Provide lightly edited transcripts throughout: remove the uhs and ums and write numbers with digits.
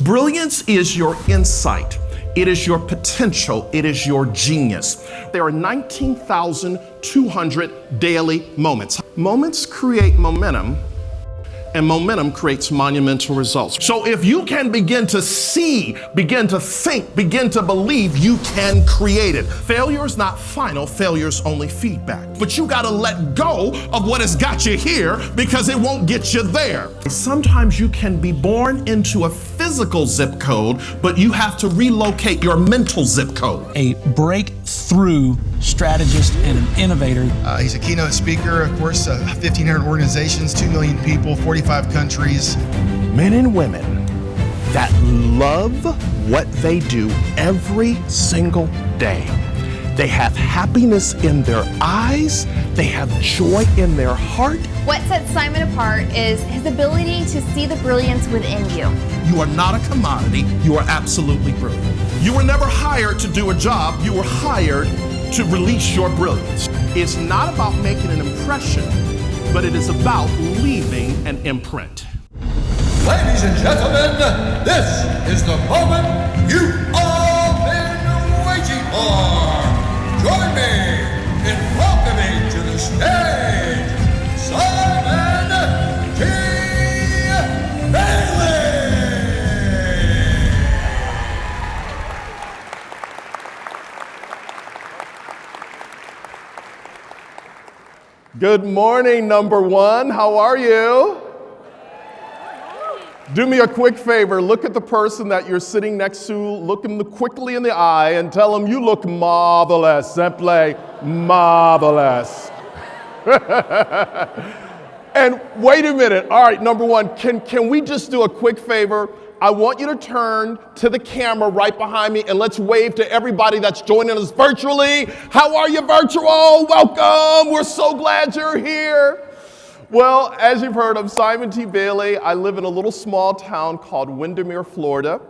Brilliance is your insight. It is your potential. It is your genius. There are 19,200 daily moments. Moments create momentum, and momentum creates monumental results. So if you can begin to see, begin to think, begin to believe, you can create it. Failure is not final, failure is only feedback. But you gotta let go of what has got you here because it won't get you there. Sometimes you can be born into a physical zip code, but you have to relocate your mental zip code. A breakthrough strategist and an innovator. He's a keynote speaker, of course, 1,500 organizations, 2 million people, 45 countries. Men and women that love what they do every single day. They have happiness in their eyes. They have joy in their heart. What sets Simon apart is his ability to see the brilliance within you. You are not a commodity. You are absolutely brilliant. You were never hired to do a job. You were hired to release your brilliance. It's not about making an impression, but it is about leaving an imprint. Ladies and gentlemen, this is the moment you've all been waiting for. Join me in welcoming to the stage, Simon T. Bailey! Good morning, number one. How are you? Do me a quick favor. Look at the person that you're sitting next to. Look them quickly in the eye and tell them you look marvelous. Simply marvelous. And wait a minute. All right, number one, can we just do a quick favor? I want you to turn to the camera right behind me and let's wave to everybody that's joining us virtually. How are you, virtual? Welcome. We're so glad you're here. Well, as you've heard, I'm Simon T. Bailey. I live in a little small town called Windermere, Florida,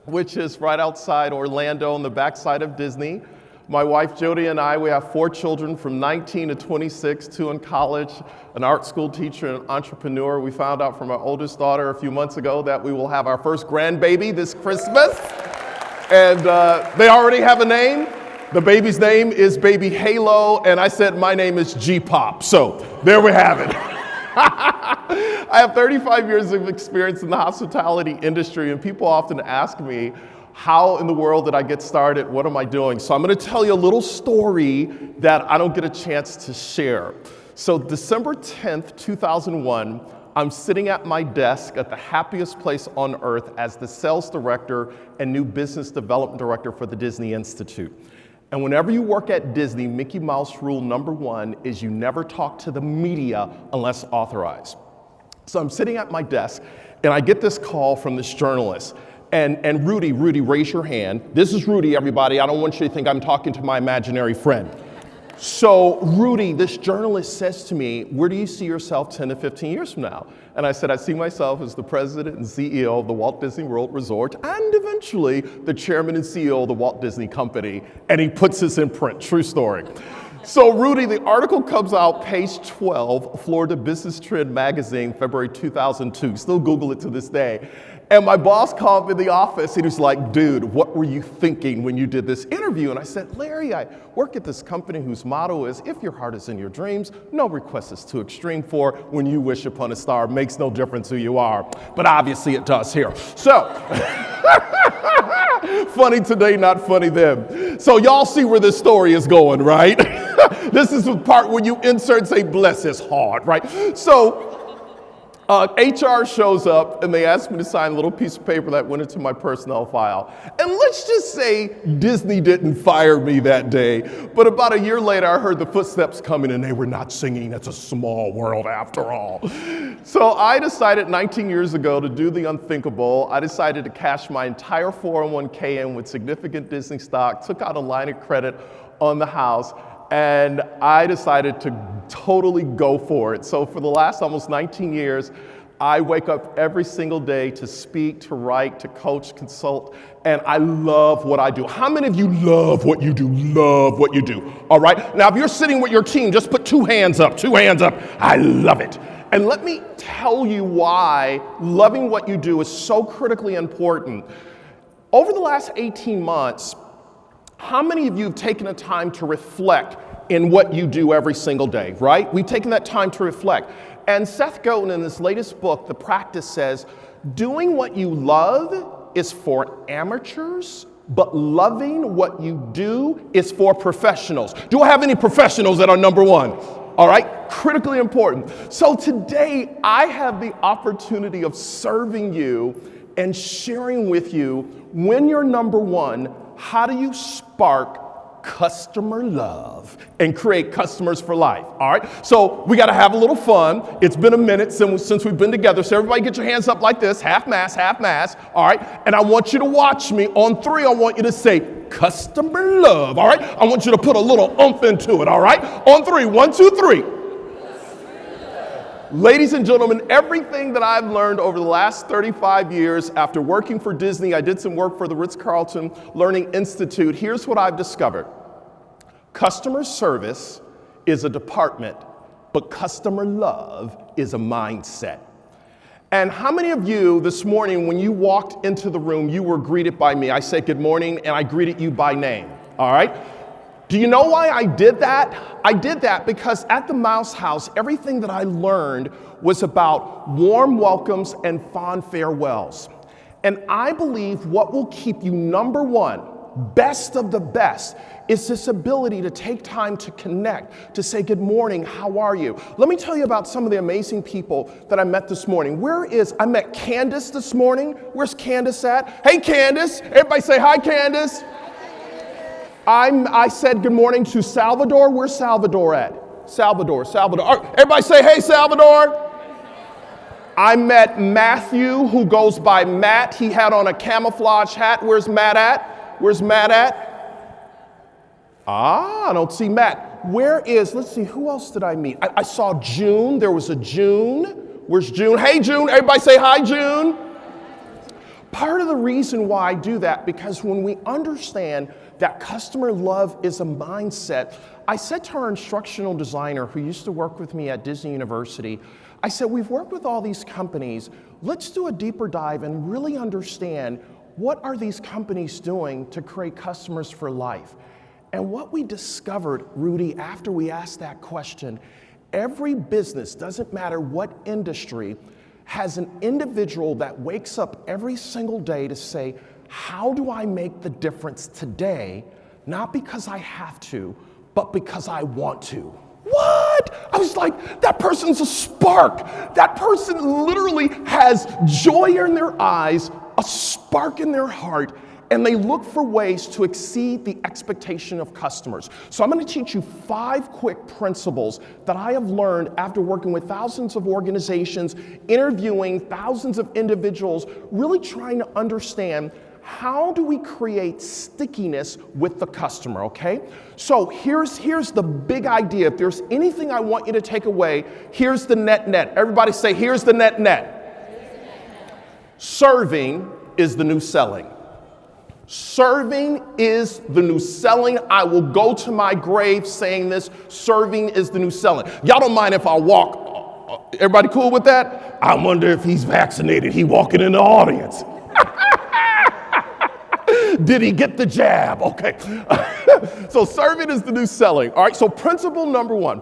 which is right outside Orlando on the backside of Disney. My wife, Jody, and I, we have 4 children from 19 to 26, 2 in college, an art school teacher, and an entrepreneur. We found out from our oldest daughter a few months ago that we will have our first grandbaby this Christmas. And they already have a name. The baby's name is Baby Halo, and I said my name is G-Pop. So there we have it. I have 35 years of experience in the hospitality industry, and people often ask me, how in the world did I get started? What am I doing? So I'm going to tell you a little story that I don't get a chance to share. So December 10th, 2001, I'm sitting at my desk at the happiest place on earth as the sales director and new business development director for the Disney Institute. And whenever you work at Disney, Mickey Mouse rule number 1 is you never talk to the media unless authorized. So I'm sitting at my desk and I get this call from this journalist. And Rudy, raise your hand. This is Rudy, everybody. I don't want you to think I'm talking to my imaginary friend. So Rudy, this journalist says to me, where do you see yourself 10 to 15 years from now? And I said, I see myself as the president and CEO of the Walt Disney World Resort and eventually the chairman and CEO of the Walt Disney Company. And he puts this in print, true story. So Rudy, the article comes out page 12, Florida Business Trend magazine, February 2002. Still Google it to this day. And my boss called me in the office. He was like, dude, what were you thinking when you did this interview? And I said, Larry, I work at this company whose motto is, if your heart is in your dreams, no request is too extreme for. When you wish upon a star, makes no difference who you are. But obviously it does here. So, funny today, not funny then. So y'all see where this story is going, right? This is the part where you insert and say, bless his heart, right? So, HR shows up and they asked me to sign a little piece of paper that went into my personnel file. And let's just say Disney didn't fire me that day, but about a year later I heard the footsteps coming and they were not singing. It's a small world after all. So I decided 19 years ago to do the unthinkable. I decided to cash my entire 401k in with significant Disney stock, took out a line of credit on the house, and I decided to totally go for it. So for the last almost 19 years, I wake up every single day to speak, to write, to coach, consult, and I love what I do. How many of you love what you do? Love what you do, all right? Now, if you're sitting with your team, just put 2 hands up, 2 hands up. I love it. And let me tell you why loving what you do is so critically important. Over the last 18 months, how many of you have taken the time to reflect in what you do every single day, right? We've taken that time to reflect. And Seth Godin, in his latest book, The Practice, says, doing what you love is for amateurs, but loving what you do is for professionals. Do I have any professionals that are number one? All right, critically important. So today, I have the opportunity of serving you and sharing with you, when you're number one, how do you spark customer love and create customers for life? All right, so we got to have a little fun. It's been a minute since we've been together, so everybody get your hands up like this, half mast, all right? And I want you to watch me. On three, I want you to say customer love, all right? I want you to put a little oomph into it, all right? On three, 1, 2, 3. Ladies and gentlemen, everything that I've learned over the last 35 years after working for Disney, I did some work for the Ritz-Carlton Learning Institute. Here's what I've discovered. Customer service is a department, but customer love is a mindset. And how many of you this morning, when you walked into the room, you were greeted by me? I said good morning, and I greeted you by name, all right? Do you know why I did that? I did that because at the Mouse House, everything that I learned was about warm welcomes and fond farewells. And I believe what will keep you number one, best of the best, is this ability to take time to connect, to say good morning, how are you? Let me tell you about some of the amazing people that I met this morning. I met Candace this morning. Where's Candace at? Hey Candace, everybody say hi Candace. I said good morning to Salvador. Where's Salvador at? Salvador. All right, everybody say, hey, Salvador. I met Matthew, who goes by Matt. He had on a camouflage hat. Where's Matt at? I don't see Matt. Let's see, who else did I meet? I saw June. There was a June. Where's June? Hey, June. Everybody say hi, June. Part of the reason why I do that, because when we understand that customer love is a mindset, I said to our instructional designer who used to work with me at Disney University, I said, we've worked with all these companies. Let's do a deeper dive and really understand what are these companies doing to create customers for life. And what we discovered, Rudy, after we asked that question, every business, doesn't matter what industry, has an individual that wakes up every single day to say, how do I make the difference today? Not because I have to, but because I want to. What? I was like, that person's a spark. That person literally has joy in their eyes, a spark in their heart, and they look for ways to exceed the expectation of customers. So I'm going to teach you 5 quick principles that I have learned after working with thousands of organizations, interviewing thousands of individuals, really trying to understand how do we create stickiness with the customer, okay? So here's the big idea. If there's anything I want you to take away, here's the net. Everybody say, here's the net. Serving is the new selling. Serving is the new selling. I will go to my grave saying this, serving is the new selling. Y'all don't mind if I walk, everybody cool with that? I wonder if he's vaccinated, he walking in the audience. Did he get the jab? Okay. So serving is the new selling. All right, so principle number one,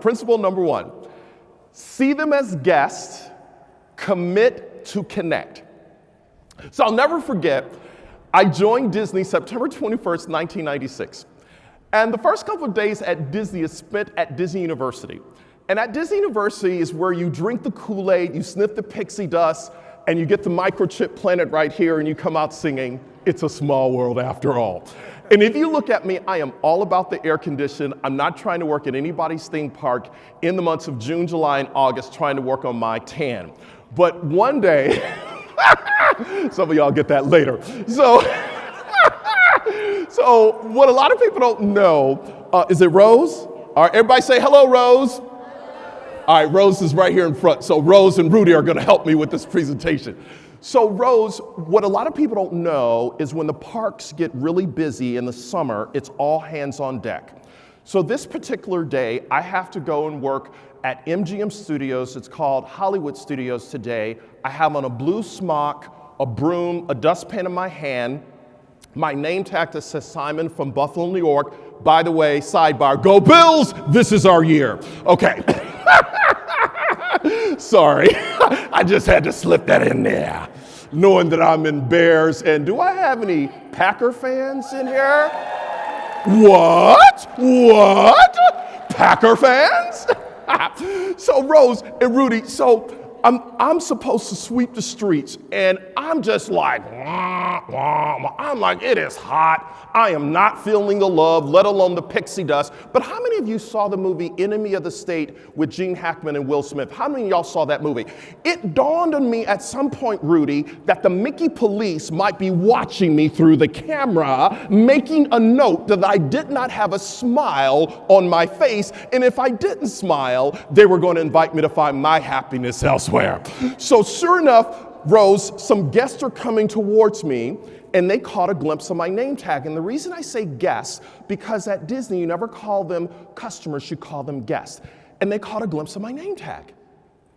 see them as guests, commit to connect. So I'll never forget, I joined Disney September 21st, 1996. And the first couple of days at Disney is spent at Disney University. And at Disney University is where you drink the Kool-Aid, you sniff the pixie dust, and you get the microchip planted right here, and you come out singing, "It's a Small World After All." And if you look at me, I am all about the air condition. I'm not trying to work at anybody's theme park in the months of June, July, and August trying to work on my tan. But one day, some of y'all get that later. So what a lot of people don't know, is it Rose? All right, everybody say hello, Rose. All right, Rose is right here in front. So Rose and Rudy are going to help me with this presentation. So Rose, what a lot of people don't know is when the parks get really busy in the summer, it's all hands on deck. So this particular day, I have to go and work at MGM Studios. It's called Hollywood Studios today. I have on a blue smock, a broom, a dustpan in my hand, my name tag that says Simon from Buffalo, New York. By the way, sidebar, go Bills, this is our year. Okay. Sorry, I just had to slip that in there, knowing that I'm in Bears. And do I have any Packer fans in here? What? Packer fans? So Rose and Rudy, so I'm supposed to sweep the streets, and I'm just like, I'm like, it is hot. I am not feeling the love, let alone the pixie dust. But how many of you saw the movie Enemy of the State with Gene Hackman and Will Smith? How many of y'all saw that movie? It dawned on me at some point, Rudy, that the Mickey police might be watching me through the camera, making a note that I did not have a smile on my face. And if I didn't smile, they were going to invite me to find my happiness elsewhere. So sure enough, Rose, some guests are coming towards me, and they caught a glimpse of my name tag. And the reason I say guests, because at Disney, you never call them customers, you call them guests. And they caught a glimpse of my name tag.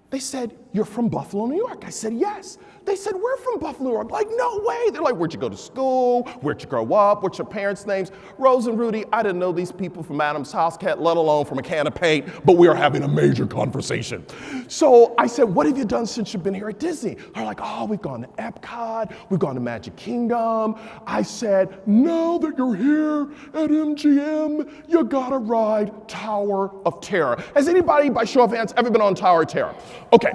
They said, "You're from Buffalo, New York." I said, "Yes." They said, "We're from Buffalo, New York." Like, no way. They're like, "Where'd you go to school? Where'd you grow up? What's your parents' names?" Rose and Rudy, I didn't know these people from Adam's house cat, let alone from a can of paint, but we are having a major conversation. So I said, "What have you done since you've been here at Disney?" They're like, "Oh, we've gone to Epcot, we've gone to Magic Kingdom." I said, "Now that you're here at MGM, you gotta ride Tower of Terror." Has anybody, by show of hands, ever been on Tower of Terror? Okay.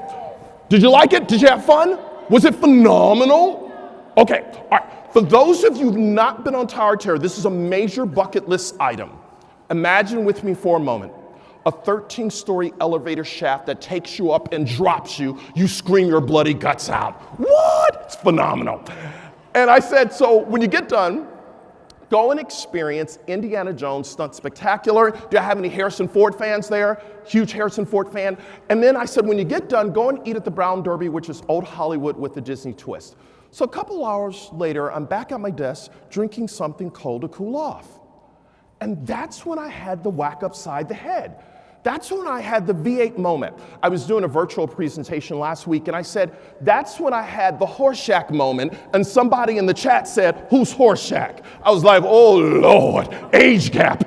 Did you like it? Did you have fun? Was it phenomenal? Okay, all right. For those of you who've not been on Tower of Terror, this is a major bucket list item. Imagine with me for a moment a 13-story elevator shaft that takes you up and drops you. You scream your bloody guts out. What? It's phenomenal. And I said, so when you get done, go and experience Indiana Jones Stunt Spectacular. Do I have any Harrison Ford fans there? Huge Harrison Ford fan. And then I said, when you get done, go and eat at the Brown Derby, which is old Hollywood with the Disney twist. So a couple hours later, I'm back at my desk drinking something cold to cool off. And that's when I had the whack upside the head. That's when I had the V8 moment. I was doing a virtual presentation last week, and I said, that's when I had the Horseshack moment, and somebody in the chat said, "Who's Horseshack?" I was like, oh Lord, age gap.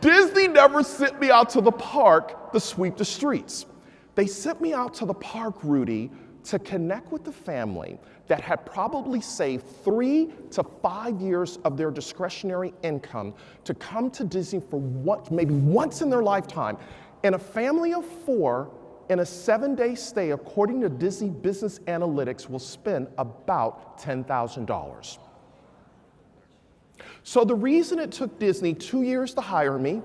Disney never sent me out to the park to sweep the streets. They sent me out to the park, Rudy, to connect with the family that had probably saved 3 to 5 years of their discretionary income to come to Disney for maybe once in their lifetime. And a family of 4 in a 7-day stay, according to Disney Business Analytics, will spend about $10,000. So the reason it took Disney 2 years to hire me,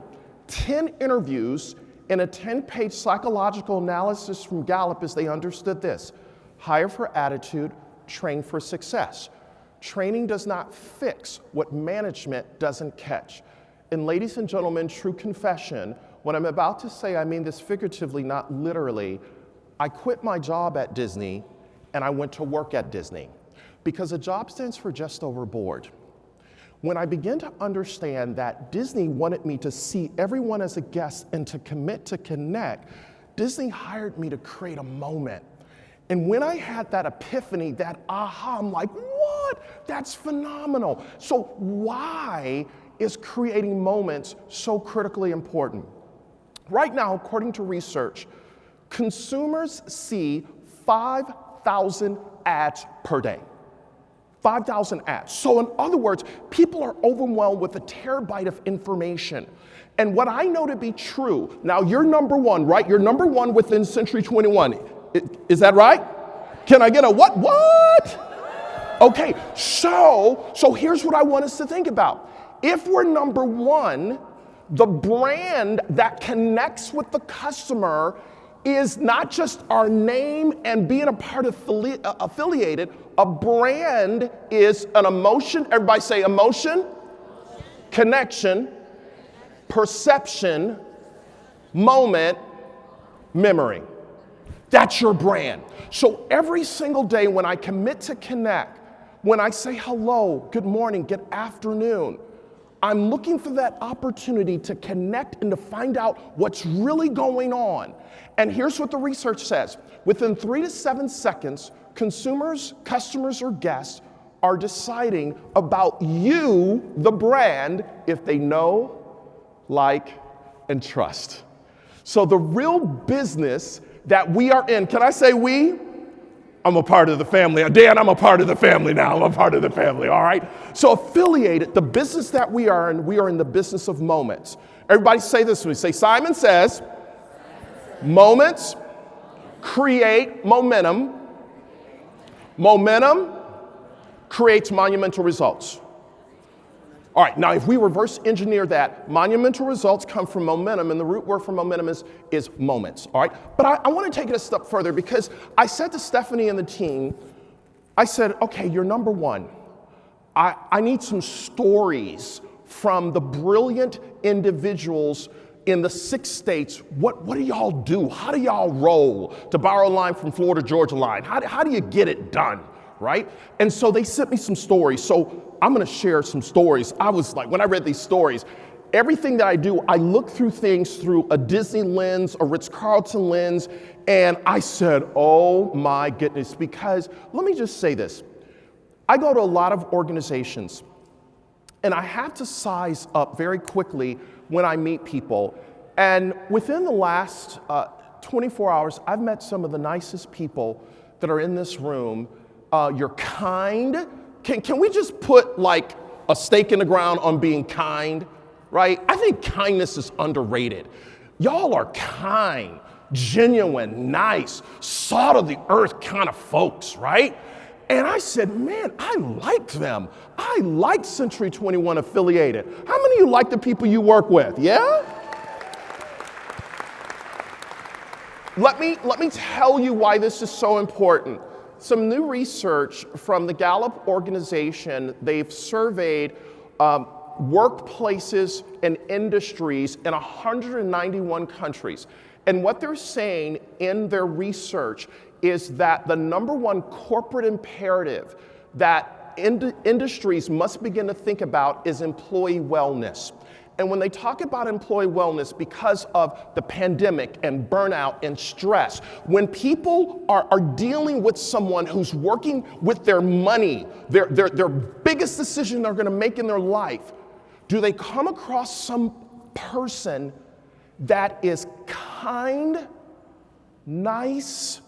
10 interviews, and a 10-page psychological analysis from Gallup is they understood this: hire for attitude, train for success. Training does not fix what management doesn't catch. And ladies and gentlemen, true confession, what I'm about to say, I mean this figuratively, not literally. I quit my job at Disney and I went to work at Disney because a job stands for just overboard. When I began to understand that Disney wanted me to see everyone as a guest and to commit to connect, Disney hired me to create a moment. And when I had that epiphany, that aha, I'm like, what? That's phenomenal. So why is creating moments so critically important? Right now, according to research, consumers see 5,000 ads per day. 5,000 ads. So in other words, people are overwhelmed with a terabyte of information. And what I know to be true, now you're number one, right? You're number one within Century 21. Is that right? Can I get a what? What? Okay, so here's what I want us to think about. If we're number one, the brand that connects with the customer is not just our name and being a part of affiliated. A brand is an emotion. Everybody say emotion, connection, perception, moment, memory. That's your brand. So every single day when I commit to connect, when I say hello, good morning, good afternoon, I'm looking for that opportunity to connect and to find out what's really going on. And here's what the research says. Within 3 to 7 seconds, consumers, customers, or guests are deciding about you, the brand, if they know, like, and trust. So the real business that we are in, can I say we? I'm a part of the family. Dan, I'm a part of the family now. I'm a part of the family, all right? So affiliated, the business that we are in the business of moments. Everybody say this with me. Say, Simon says, moments create momentum. Momentum creates monumental results. All right, now if we reverse engineer that, monumental results come from momentum, and the root word for momentum is moments, all right? But I want to take it a step further, because I said to Stephanie and the team, I said, okay, you're number one. I need some stories from the brilliant individuals in the 6 states. What do y'all do? How do y'all roll? To borrow a line from Florida Georgia Line, how do you get it done, right? And so they sent me some stories. So I'm gonna share some stories. I was like, when I read these stories, everything that I do, I look through things through a Disney lens, a Ritz-Carlton lens, and I said, oh my goodness, because let me just say this. I go to a lot of organizations, and I have to size up very quickly when I meet people. And within the last 24 hours, I've met some of the nicest people that are in this room. You're kind. Can we just put like a stake in the ground on being kind, right? I think kindness is underrated. Y'all are kind, genuine, nice, salt of the earth kind of folks, right? And I said, man, I like them. I like Century 21 affiliated. How many of you like the people you work with? Yeah? Let me tell you why this is so important. Some new research from the Gallup organization, they've surveyed workplaces and industries in 191 countries. And what they're saying in their research is that the number one corporate imperative that industries must begin to think about is employee wellness. And when they talk about employee wellness, because of the pandemic and burnout and stress, when people are dealing with someone who's working with their money, their biggest decision they're gonna make in their life, do they come across some person that is kind, nice,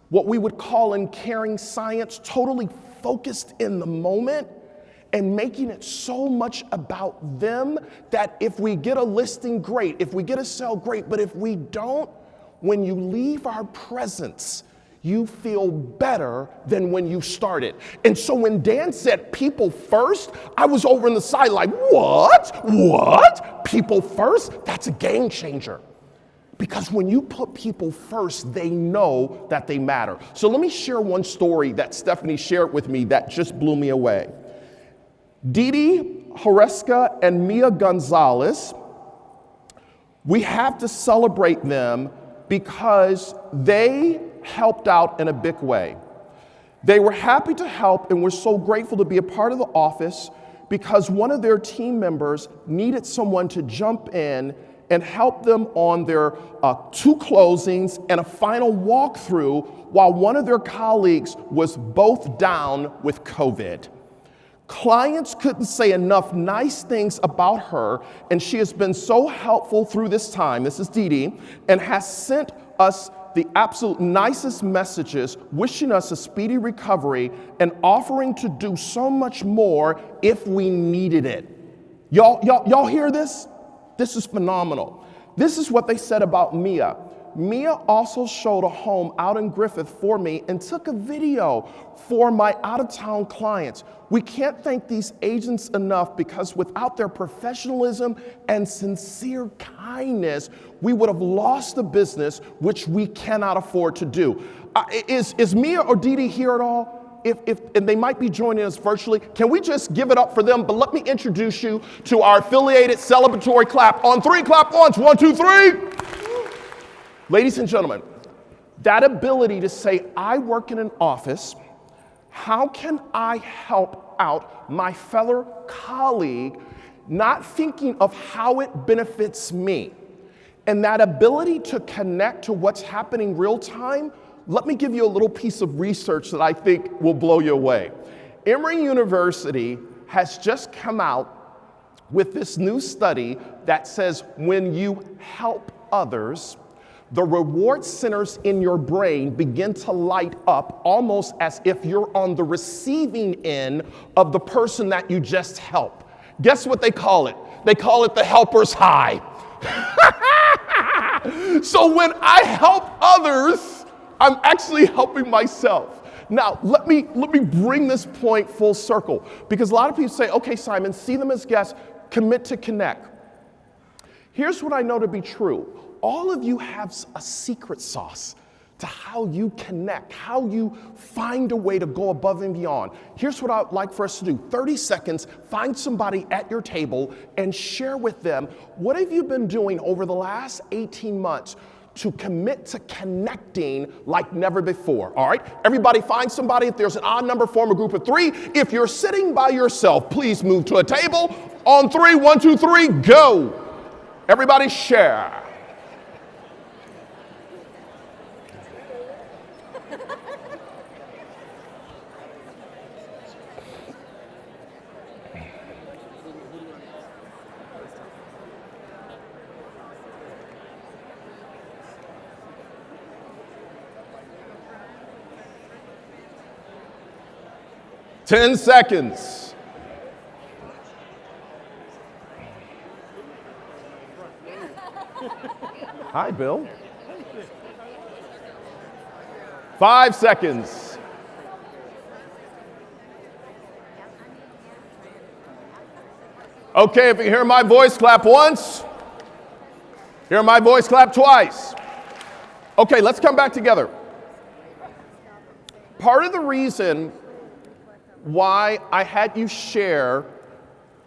what we would call in caring science, totally focused in the moment, and making it so much about them that if we get a listing, great. If we get a sale, great. But if we don't, when you leave our presence, you feel better than when you started. And so when Dan said people first, I was over in the side like, what? People first? That's a game changer. Because when you put people first, they know that they matter. So let me share one story that Stephanie shared with me that just blew me away. Didi Horesca and Mia Gonzalez, we have to celebrate them because they helped out in a big way. They were happy to help, and we're so grateful to be a part of the office because one of their team members needed someone to jump in and help them on their 2 closings and a final walkthrough while one of their colleagues was both down with COVID. Clients couldn't say enough nice things about her, and she has been so helpful through this time, this is Didi, and has sent us the absolute nicest messages, wishing us a speedy recovery and offering to do so much more if we needed it. Y'all hear this? This is phenomenal. This is what they said about Mia. Mia also showed a home out in Griffith for me and took a video for my out-of-town clients. We can't thank these agents enough because without their professionalism and sincere kindness, we would have lost the business, which we cannot afford to do. Is Mia or Didi here at all? And they might be joining us virtually. Can we just give it up for them? But let me introduce you to our affiliated celebratory clap. On 3, clap once. 1, 2, 3. Ladies and gentlemen, that ability to say, I work in an office, how can I help out my fellow colleague not thinking of how it benefits me. And that ability to connect to what's happening real time, let me give you a little piece of research that I think will blow you away. Emory University has just come out with this new study that says when you help others, the reward centers in your brain begin to light up almost as if you're on the receiving end of the person that you just helped. Guess what they call it? They call it the helper's high. So when I help others, I'm actually helping myself. Now, let me bring this point full circle, because a lot of people say, okay, Simon, see them as guests, commit to connect. Here's what I know to be true. All of you have a secret sauce to how you connect, how you find a way to go above and beyond. Here's what I'd like for us to do. 30 seconds, find somebody at your table and share with them, what have you been doing over the last 18 months to commit to connecting like never before, all right? Everybody find somebody. If there's an odd number, form a group of 3. If you're sitting by yourself, please move to a table. On 3, 1, 2, 3, go. Everybody share. Ten seconds. Hi, Bill. 5 seconds. Okay, if you hear my voice, clap once. Hear my voice, clap twice. Okay, let's come back together. Part of the reason why I had you share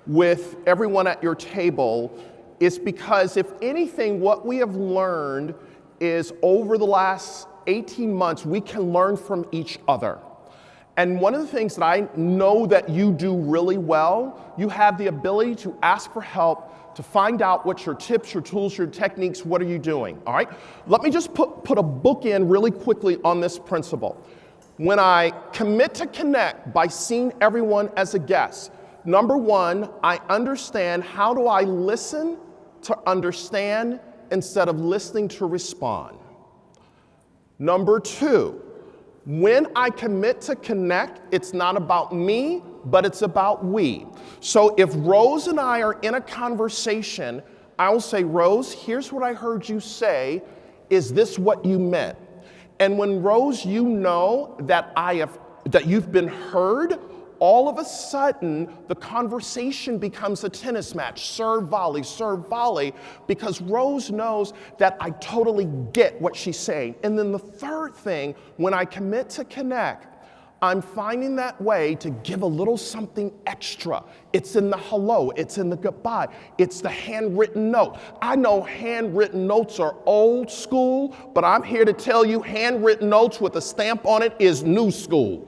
with everyone at your table is because, if anything, what we have learned is over the last 18 months, we can learn from each other. And one of the things that I know that you do really well, you have the ability to ask for help, to find out what your tips, your tools, your techniques, what are you doing, all right? Let me just put a book in really quickly on this principle. When I commit to connect by seeing everyone as a guest, number one, I understand how do I listen to understand instead of listening to respond. Number two, when I commit to connect, it's not about me, but it's about we. So if Rose and I are in a conversation, I will say, Rose, here's what I heard you say. Is this what you meant? And when, Rose, you know that you've been heard, all of a sudden the conversation becomes a tennis match, serve, volley, because Rose knows that I totally get what she's saying. And then the third thing, when I commit to connect, I'm finding that way to give a little something extra. It's in the hello, it's in the goodbye, it's the handwritten note. I know handwritten notes are old school, but I'm here to tell you handwritten notes with a stamp on it is new school.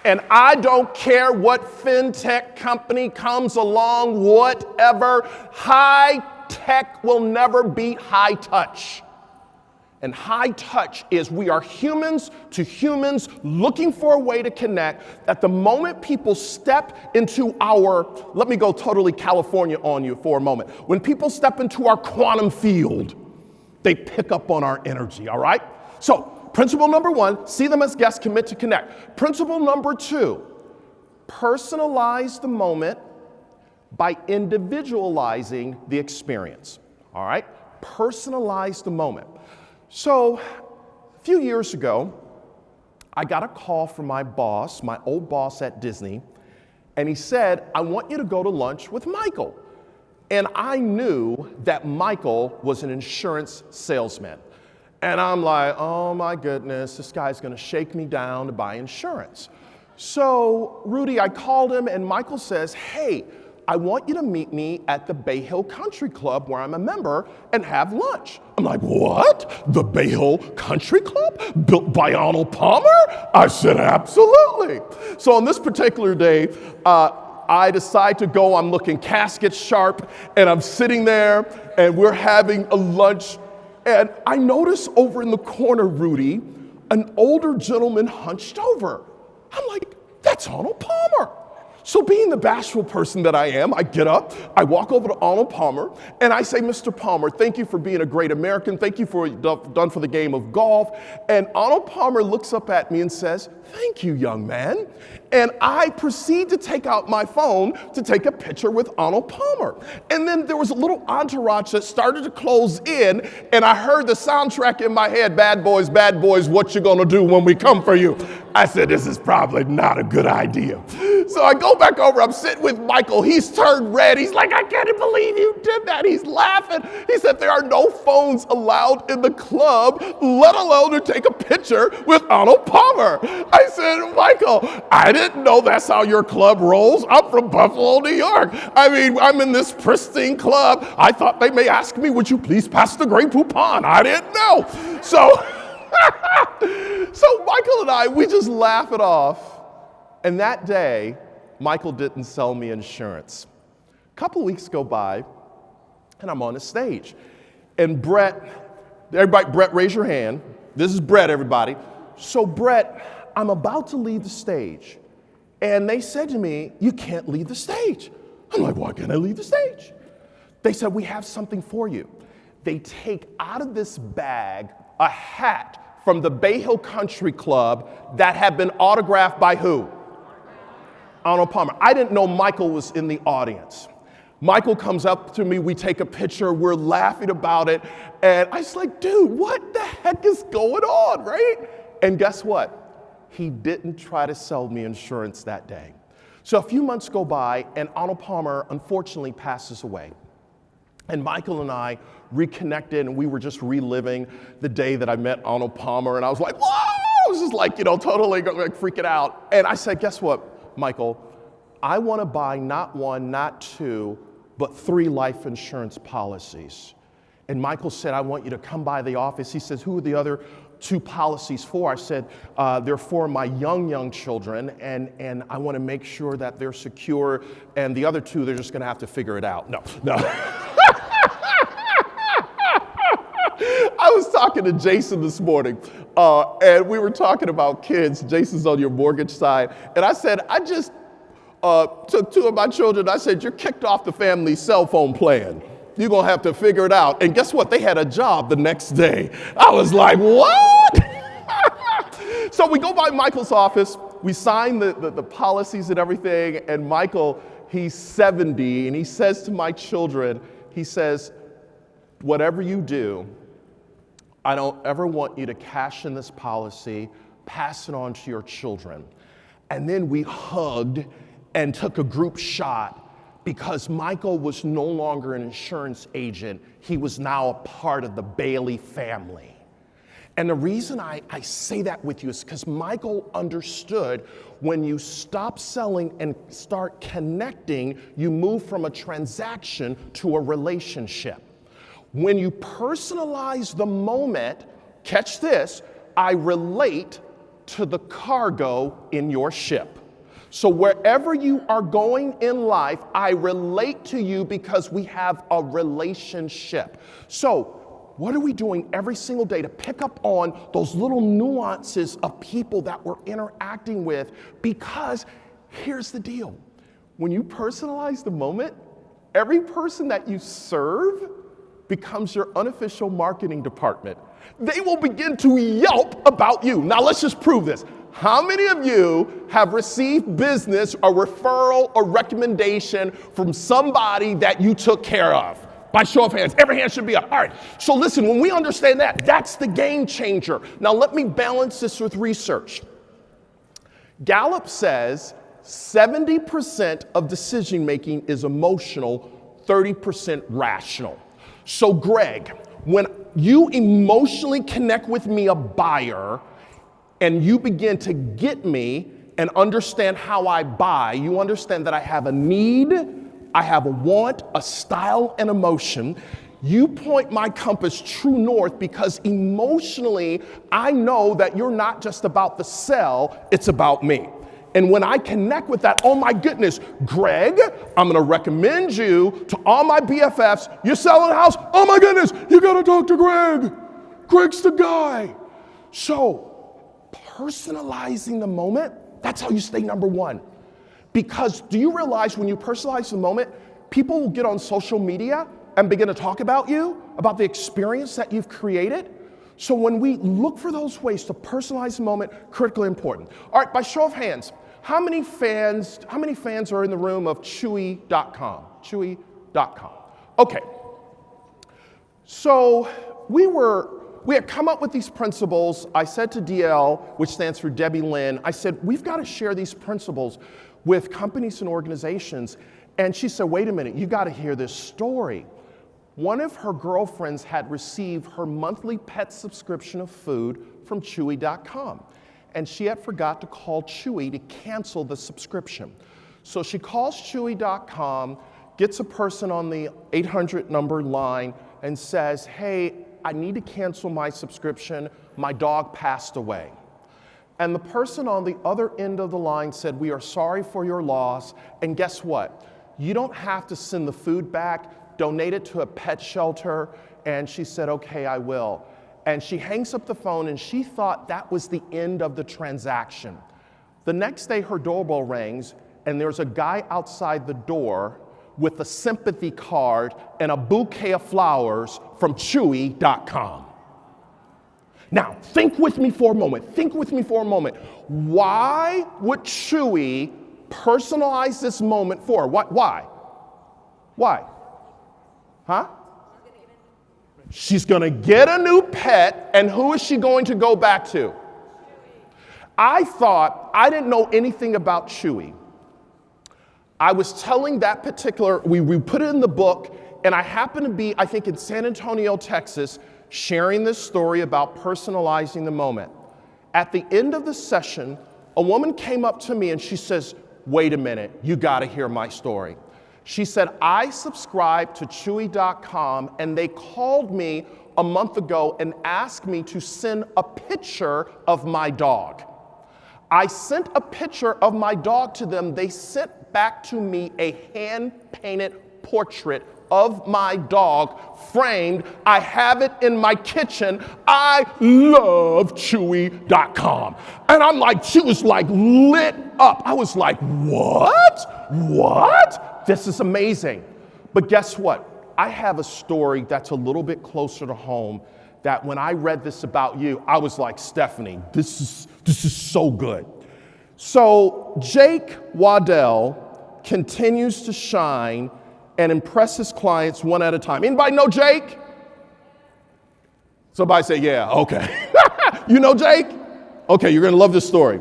And I don't care what fintech company comes along, whatever, high tech will never beat high touch. And high touch is we are humans to humans looking for a way to connect. At the moment people step into our, let me go totally California on you for a moment. When people step into our quantum field, they pick up on our energy, all right? So, principle number one, see them as guests, commit to connect. Principle number two, personalize the moment by individualizing the experience, all right? Personalize the moment. So, a few years ago, I got a call from my boss, my old boss at Disney, and he said, I want you to go to lunch with Michael. And I knew that Michael was an insurance salesman. And I'm like, oh my goodness, this guy's gonna shake me down to buy insurance. So, Rudy, I called him, and Michael says, hey, I want you to meet me at the Bay Hill Country Club where I'm a member and have lunch. I'm like, what? The Bay Hill Country Club built by Arnold Palmer? I said, absolutely. So on this particular day, I decide to go. I'm looking casket sharp, and I'm sitting there, and we're having a lunch, and I notice over in the corner, Rudy, an older gentleman hunched over. I'm like, that's Arnold Palmer. So being the bashful person that I am, I get up, I walk over to Arnold Palmer, and I say, Mr. Palmer, thank you for being a great American. Thank you for what you've done for the game of golf. And Arnold Palmer looks up at me and says, thank you, young man. And I proceed to take out my phone to take a picture with Arnold Palmer. And then there was a little entourage that started to close in, and I heard the soundtrack in my head, bad boys, what you gonna do when we come for you? I said, this is probably not a good idea. So I go back over, I'm sitting with Michael, he's turned red, he's like, I can't believe you did that, he's laughing. He said, there are no phones allowed in the club, let alone to take a picture with Arnold Palmer. I said, Michael, I didn't know that's how your club rolls. I'm from Buffalo, New York. I mean, I'm in this pristine club. I thought they may ask me, would you please pass the Grey Poupon? I didn't know. So, so Michael and I, we just laugh it off. And that day, Michael didn't sell me insurance. A couple weeks go by, and I'm on the stage. And Brett, raise your hand. This is Brett, everybody. So Brett, I'm about to leave the stage. And they said to me, you can't leave the stage. I'm like, why can't I leave the stage? They said, we have something for you. They take out of this bag a hat from the Bay Hill Country Club that had been autographed by who? Arnold Palmer. I didn't know Michael was in the audience. Michael comes up to me, we take a picture, we're laughing about it, and I was like, dude, what the heck is going on, right? And guess what? He didn't try to sell me insurance that day. So a few months go by, and Arnold Palmer unfortunately passes away. And Michael and I reconnected, and we were just reliving the day that I met Arnold Palmer, and I was like, whoa! I was just like, totally like freaking out. And I said, guess what, Michael? I want to buy not one, not two, but 3 life insurance policies. And Michael said, I want you to come by the office. He says, who are the other 2 policies for? I said, they're for my young children, and I want to make sure that they're secure, and the other 2, they're just going to have to figure it out. No. I was talking to Jason this morning, and we were talking about kids. Jason's on your mortgage side, and I said, I just took 2 of my children. I said, you're kicked off the family cell phone plan. You're going to have to figure it out. And guess what? They had a job the next day. I was like, what? So we go by Michael's office. We sign the policies and everything. And Michael, he's 70. And he says to my children, he says, whatever you do, I don't ever want you to cash in this policy, pass it on to your children. And then we hugged and took a group shot, because Michael was no longer an insurance agent. He was now a part of the Bailey family. And the reason I say that with you is because Michael understood when you stop selling and start connecting, you move from a transaction to a relationship. When you personalize the moment, catch this, I relate to the cargo in your ship. So wherever you are going in life, I relate to you because we have a relationship. So what are we doing every single day to pick up on those little nuances of people that we're interacting with? Because here's the deal. When you personalize the moment, every person that you serve becomes your unofficial marketing department. They will begin to yelp about you. Now let's just prove this. How many of you have received business or referral or recommendation from somebody that you took care of? By show of hands, every hand should be up. All right, so listen, when we understand that, that's the game changer. Now let me balance this with research. Gallup says 70% of decision making is emotional, 30% rational. So Greg, when you emotionally connect with me, a buyer, and you begin to get me and understand how I buy, you understand that I have a need, I have a want, a style, and emotion. You point my compass true north because emotionally, I know that you're not just about the sell, it's about me. And when I connect with that, oh my goodness, Greg, I'm gonna recommend you to all my BFFs. You're selling a house, oh my goodness, you gotta talk to Greg. Greg's the guy. So, personalizing the moment, that's how you stay number one. Because do you realize when you personalize the moment, people will get on social media and begin to talk about you, about the experience that you've created? So when we look for those ways to personalize the moment, critically important. All right, by show of hands, how many fans are in the room of Chewy.com? Chewy.com. Okay. So we had come up with these principles. I said to DL, which stands for Debbie Lynn, I said, we've got to share these principles with companies and organizations. And she said, wait a minute, you got to hear this story. One of her girlfriends had received her monthly pet subscription of food from Chewy.com. And she had forgot to call Chewy to cancel the subscription. So she calls Chewy.com, gets a person on the 800 number line and says, hey, I need to cancel my subscription. My dog passed away. And the person on the other end of the line said, we are sorry for your loss. And guess what? You don't have to send the food back, donate it to a pet shelter. And she said, okay, I will. And she hangs up the phone and she thought that was the end of the transaction. The next day her doorbell rings and there's a guy outside the door with a sympathy card and a bouquet of flowers from Chewy.com. Now, think with me for a moment. Think with me for a moment. Why would Chewy personalize this moment for? Why? Why? Huh? She's gonna get a new pet, and who is she going to go back to? I thought, I didn't know anything about Chewy. I was telling that particular, we put it in the book, and I happened to be, I think, in San Antonio, Texas, sharing this story about personalizing the moment. At the end of the session, a woman came up to me and she says, wait a minute, you gotta hear my story. She said, I subscribed to Chewy.com and they called me a month ago and asked me to send a picture of my dog. I sent a picture of my dog to them. They sent back to me a hand-painted portrait of my dog, framed. I have it in my kitchen. I love Chewy.com. And I'm like, she was like lit up. I was like, what? What? This is amazing. But guess what? I have a story that's a little bit closer to home that when I read this about you, I was like, Stephanie, this is so good. So Jake Waddell continues to shine and impress his clients one at a time. Anybody know Jake? Somebody say, yeah, okay. You know Jake? Okay, you're gonna love this story.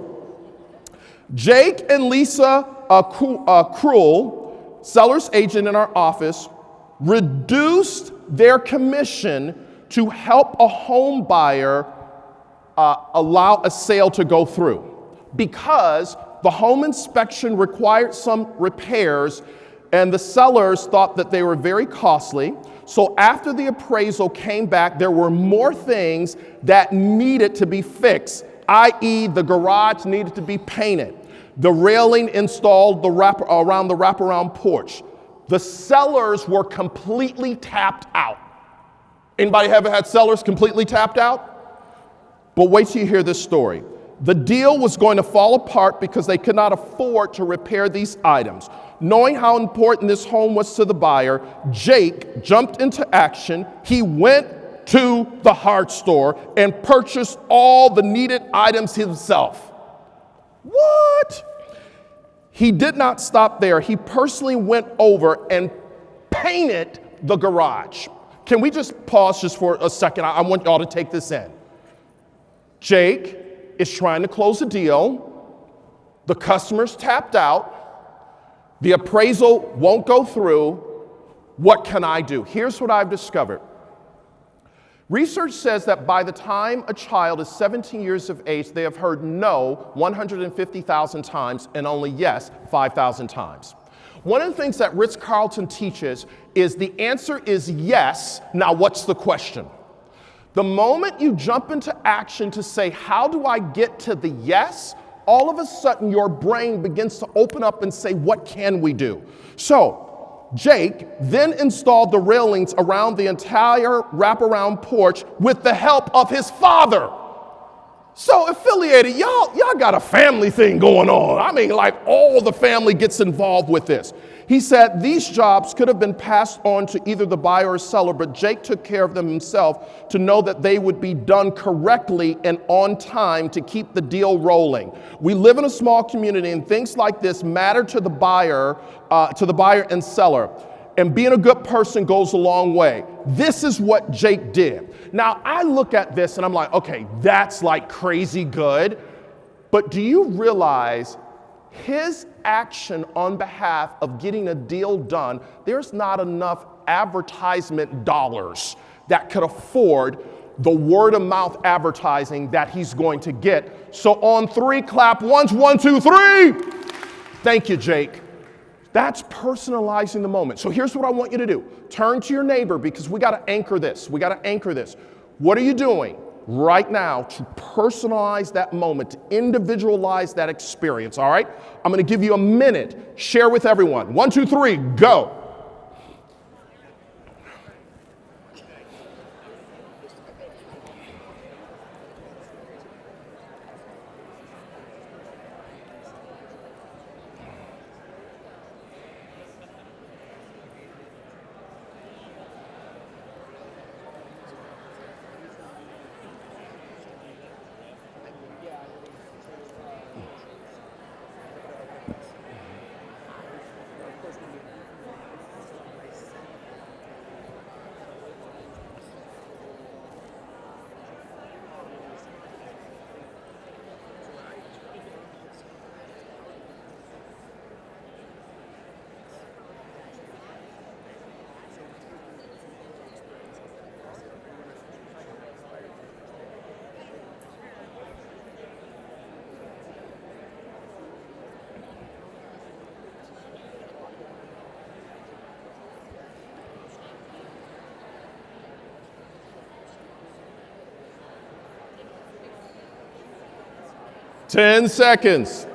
Jake and Lisa Krull, seller's agent in our office, reduced their commission to help a home buyer allow a sale to go through because the home inspection required some repairs and the sellers thought that they were very costly. So after the appraisal came back, there were more things that needed to be fixed, i.e. the garage needed to be painted, the railing installed around the wraparound porch. The sellers were completely tapped out. Anybody ever had sellers completely tapped out? But wait till you hear this story. The deal was going to fall apart because they could not afford to repair these items. Knowing how important this home was to the buyer, Jake jumped into action. He went to the hard store and purchased all the needed items himself. What? He did not stop there. He personally went over and painted the garage. Can we just pause just for a second? I want y'all to take this in. Jake is trying to close a deal. The customer's tapped out. The appraisal won't go through. What can I do? Here's what I've discovered. Research says that by the time a child is 17 years of age, they have heard no 150,000 times and only yes 5,000 times. One of the things that Ritz-Carlton teaches is the answer is yes. Now, what's the question? The moment you jump into action to say, how do I get to the yes? All of a sudden, your brain begins to open up and say, what can we do? So, Jake then installed the railings around the entire wraparound porch with the help of his father. So affiliated, y'all got a family thing going on. I mean, like all the family gets involved with this. He said these jobs could have been passed on to either the buyer or seller, but Jake took care of them himself to know that they would be done correctly and on time to keep the deal rolling. We live in a small community and things like this matter to the buyer and seller. And being a good person goes a long way. This is what Jake did. Now, I look at this and I'm like, okay, that's like crazy good. But do you realize his action on behalf of getting a deal done, there's not enough advertisement dollars that could afford the word of mouth advertising that he's going to get. So on 3, clap once, 1, 2, 3. Thank you, Jake. That's personalizing the moment. So here's what I want you to do. Turn to your neighbor because we got to anchor this. What are you doing right now to personalize that moment, to individualize that experience, all right? I'm going to give you a minute. Share with everyone. 1, 2, 3, go. Ten seconds.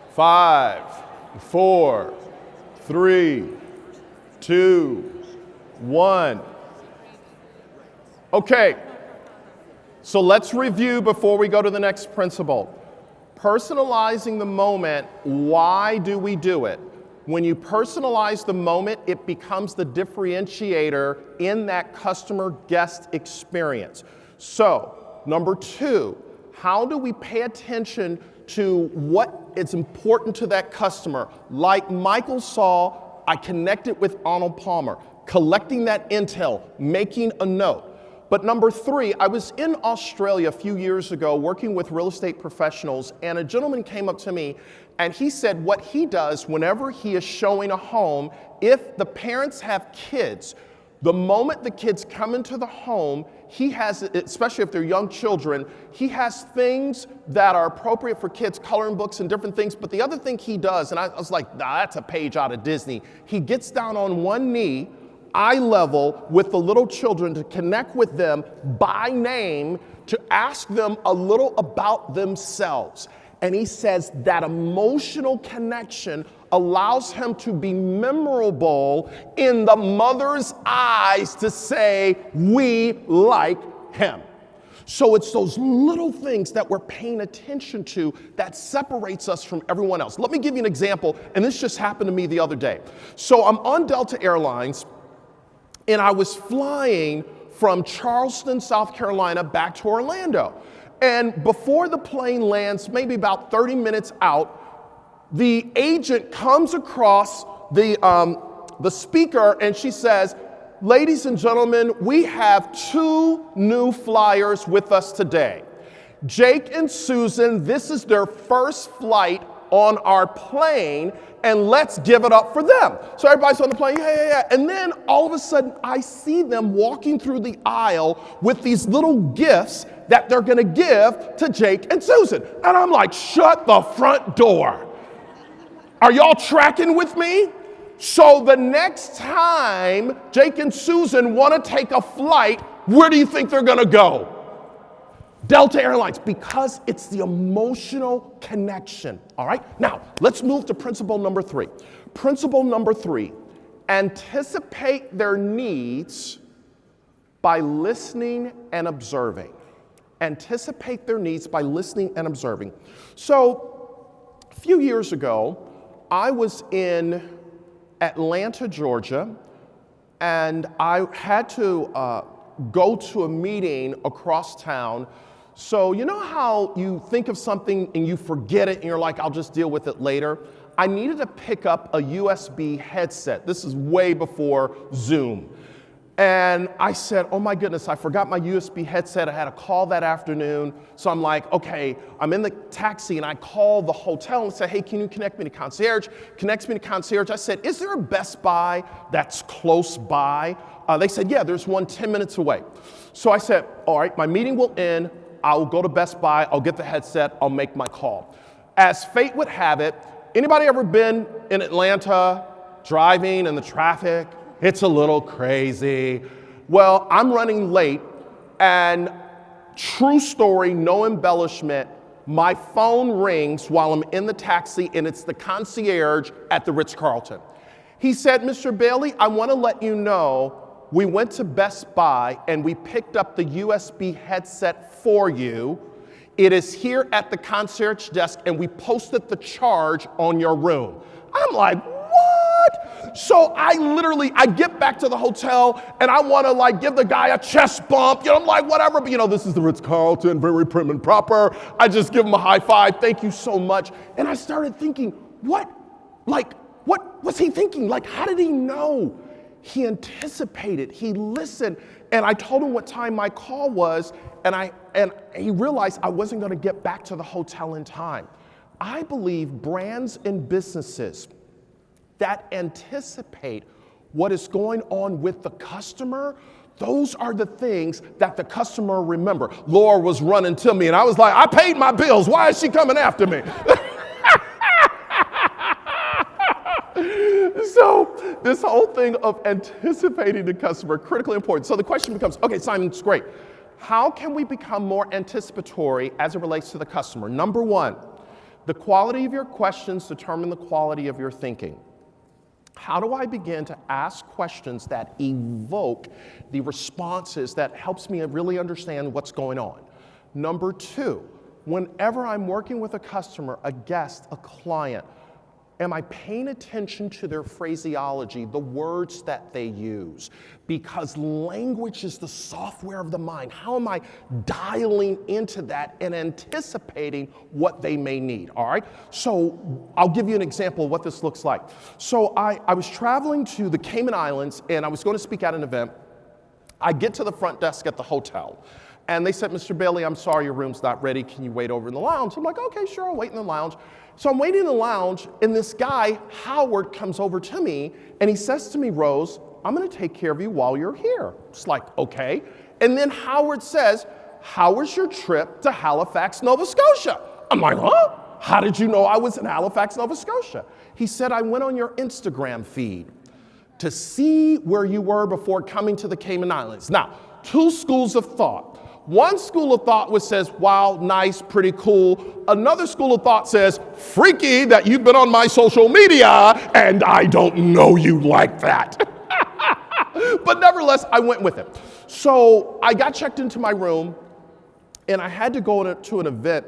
Five, 4, 3, 2, 1. Okay, so let's review before we go to the next principle. Personalizing the moment, why do we do it? When you personalize the moment, it becomes the differentiator in that customer guest experience. So, number 2, how do we pay attention to what is important to that customer? Like Michael saw, I connected with Arnold Palmer, collecting that intel, making a note. But number 3, I was in Australia a few years ago working with real estate professionals, and a gentleman came up to me and he said what he does whenever he is showing a home, if the parents have kids, the moment the kids come into the home, he has, especially if they're young children, he has things that are appropriate for kids, coloring books and different things. But the other thing he does, and I was like, nah, that's a page out of Disney. He gets down on one knee, eye level with the little children to connect with them by name, to ask them a little about themselves. And he says that emotional connection allows him to be memorable in the mother's eyes to say, we like him. So it's those little things that we're paying attention to that separates us from everyone else. Let me give you an example, and this just happened to me the other day. So I'm on Delta Airlines, and I was flying from Charleston, South Carolina, back to Orlando. And before the plane lands, maybe about 30 minutes out, the agent comes across the speaker and she says, ladies and gentlemen, we have 2 new flyers with us today. Jake and Susan, this is their first flight on our plane, and let's give it up for them. So everybody's on the plane, yeah. And then all of a sudden, I see them walking through the aisle with these little gifts that they're gonna give to Jake and Susan. And I'm like, shut the front door. Are y'all tracking with me? So the next time Jake and Susan wanna take a flight, where do you think they're gonna go? Delta Airlines, because it's the emotional connection, all right? Now, let's move to principle number 3. Principle number 3, anticipate their needs by listening and observing. Anticipate their needs by listening and observing. So, a few years ago, I was in Atlanta, Georgia, and I had to go to a meeting across town. So you know how you think of something and you forget it and you're like, I'll just deal with it later? I needed to pick up a USB headset. This is way before Zoom. And I said, oh my goodness, I forgot my USB headset. I had a call that afternoon. So I'm like, okay, I'm in the taxi and I call the hotel and say, hey, can you connect me to concierge? Connects me to concierge. I said, is there a Best Buy that's close by? They said, yeah, there's one 10 minutes away. So I said, all right, my meeting will end. I'll go to Best Buy. I'll get the headset. I'll make my call. As fate would have it, anybody ever been in Atlanta driving in the traffic? It's a little crazy. Well, I'm running late, and true story, no embellishment, my phone rings while I'm in the taxi, and it's the concierge at the Ritz-Carlton. He said, Mr. Bailey, I want to let you know we went to Best Buy and we picked up the USB headset for you. It is here at the concierge desk, and we posted the charge on your room. I'm like, what? So I get back to the hotel and I want to like give the guy a chest bump. I'm like, whatever, but this is the Ritz-Carlton, very prim and proper. I just give him a high five. Thank you so much. And I started thinking, what was he thinking? Like, how did he know? He anticipated, he listened, and I told him what time my call was, and he realized I wasn't gonna get back to the hotel in time. I believe brands and businesses that anticipate what is going on with the customer, those are the things that the customer remember. Laura was running to me and I was like, I paid my bills, why is she coming after me? So this whole thing of anticipating the customer, critically important. So the question becomes, okay, Simon, it's great. How can we become more anticipatory as it relates to the customer? Number 1, the quality of your questions determine the quality of your thinking. How do I begin to ask questions that evoke the responses that helps me really understand what's going on? Number 2, whenever I'm working with a customer, a guest, a client, am I paying attention to their phraseology, the words that they use? Because language is the software of the mind. How am I dialing into that and anticipating what they may need, all right? So I'll give you an example of what this looks like. So I was traveling to the Cayman Islands and I was going to speak at an event. I get to the front desk at the hotel. And they said, Mr. Bailey, I'm sorry, your room's not ready. Can you wait over in the lounge? I'm like, okay, sure, I'll wait in the lounge. So I'm waiting in the lounge, and this guy, Howard, comes over to me, and he says to me, Rose, I'm gonna take care of you while you're here. It's like, okay. And then Howard says, how was your trip to Halifax, Nova Scotia? I'm like, huh? How did you know I was in Halifax, Nova Scotia? He said, I went on your Instagram feed to see where you were before coming to the Cayman Islands. Now, 2 schools of thought. One school of thought says, wow, nice, pretty cool. Another school of thought says, freaky that you've been on my social media and I don't know you like that. But nevertheless, I went with it. So I got checked into my room and I had to go to an event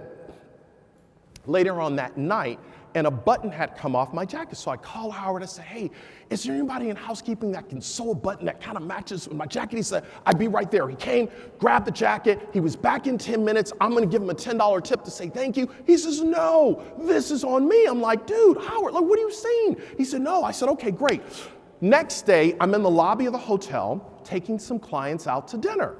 later on that night, and a button had come off my jacket. So I called Howard, I said, hey, is there anybody in housekeeping that can sew a button that kind of matches with my jacket? He said, I'd be right there. He came, grabbed the jacket. He was back in 10 minutes. I'm gonna give him a $10 tip to say thank you. He says, no, this is on me. I'm like, dude, Howard, like, what are you saying? He said, no. I said, okay, great. Next day, I'm in the lobby of the hotel taking some clients out to dinner.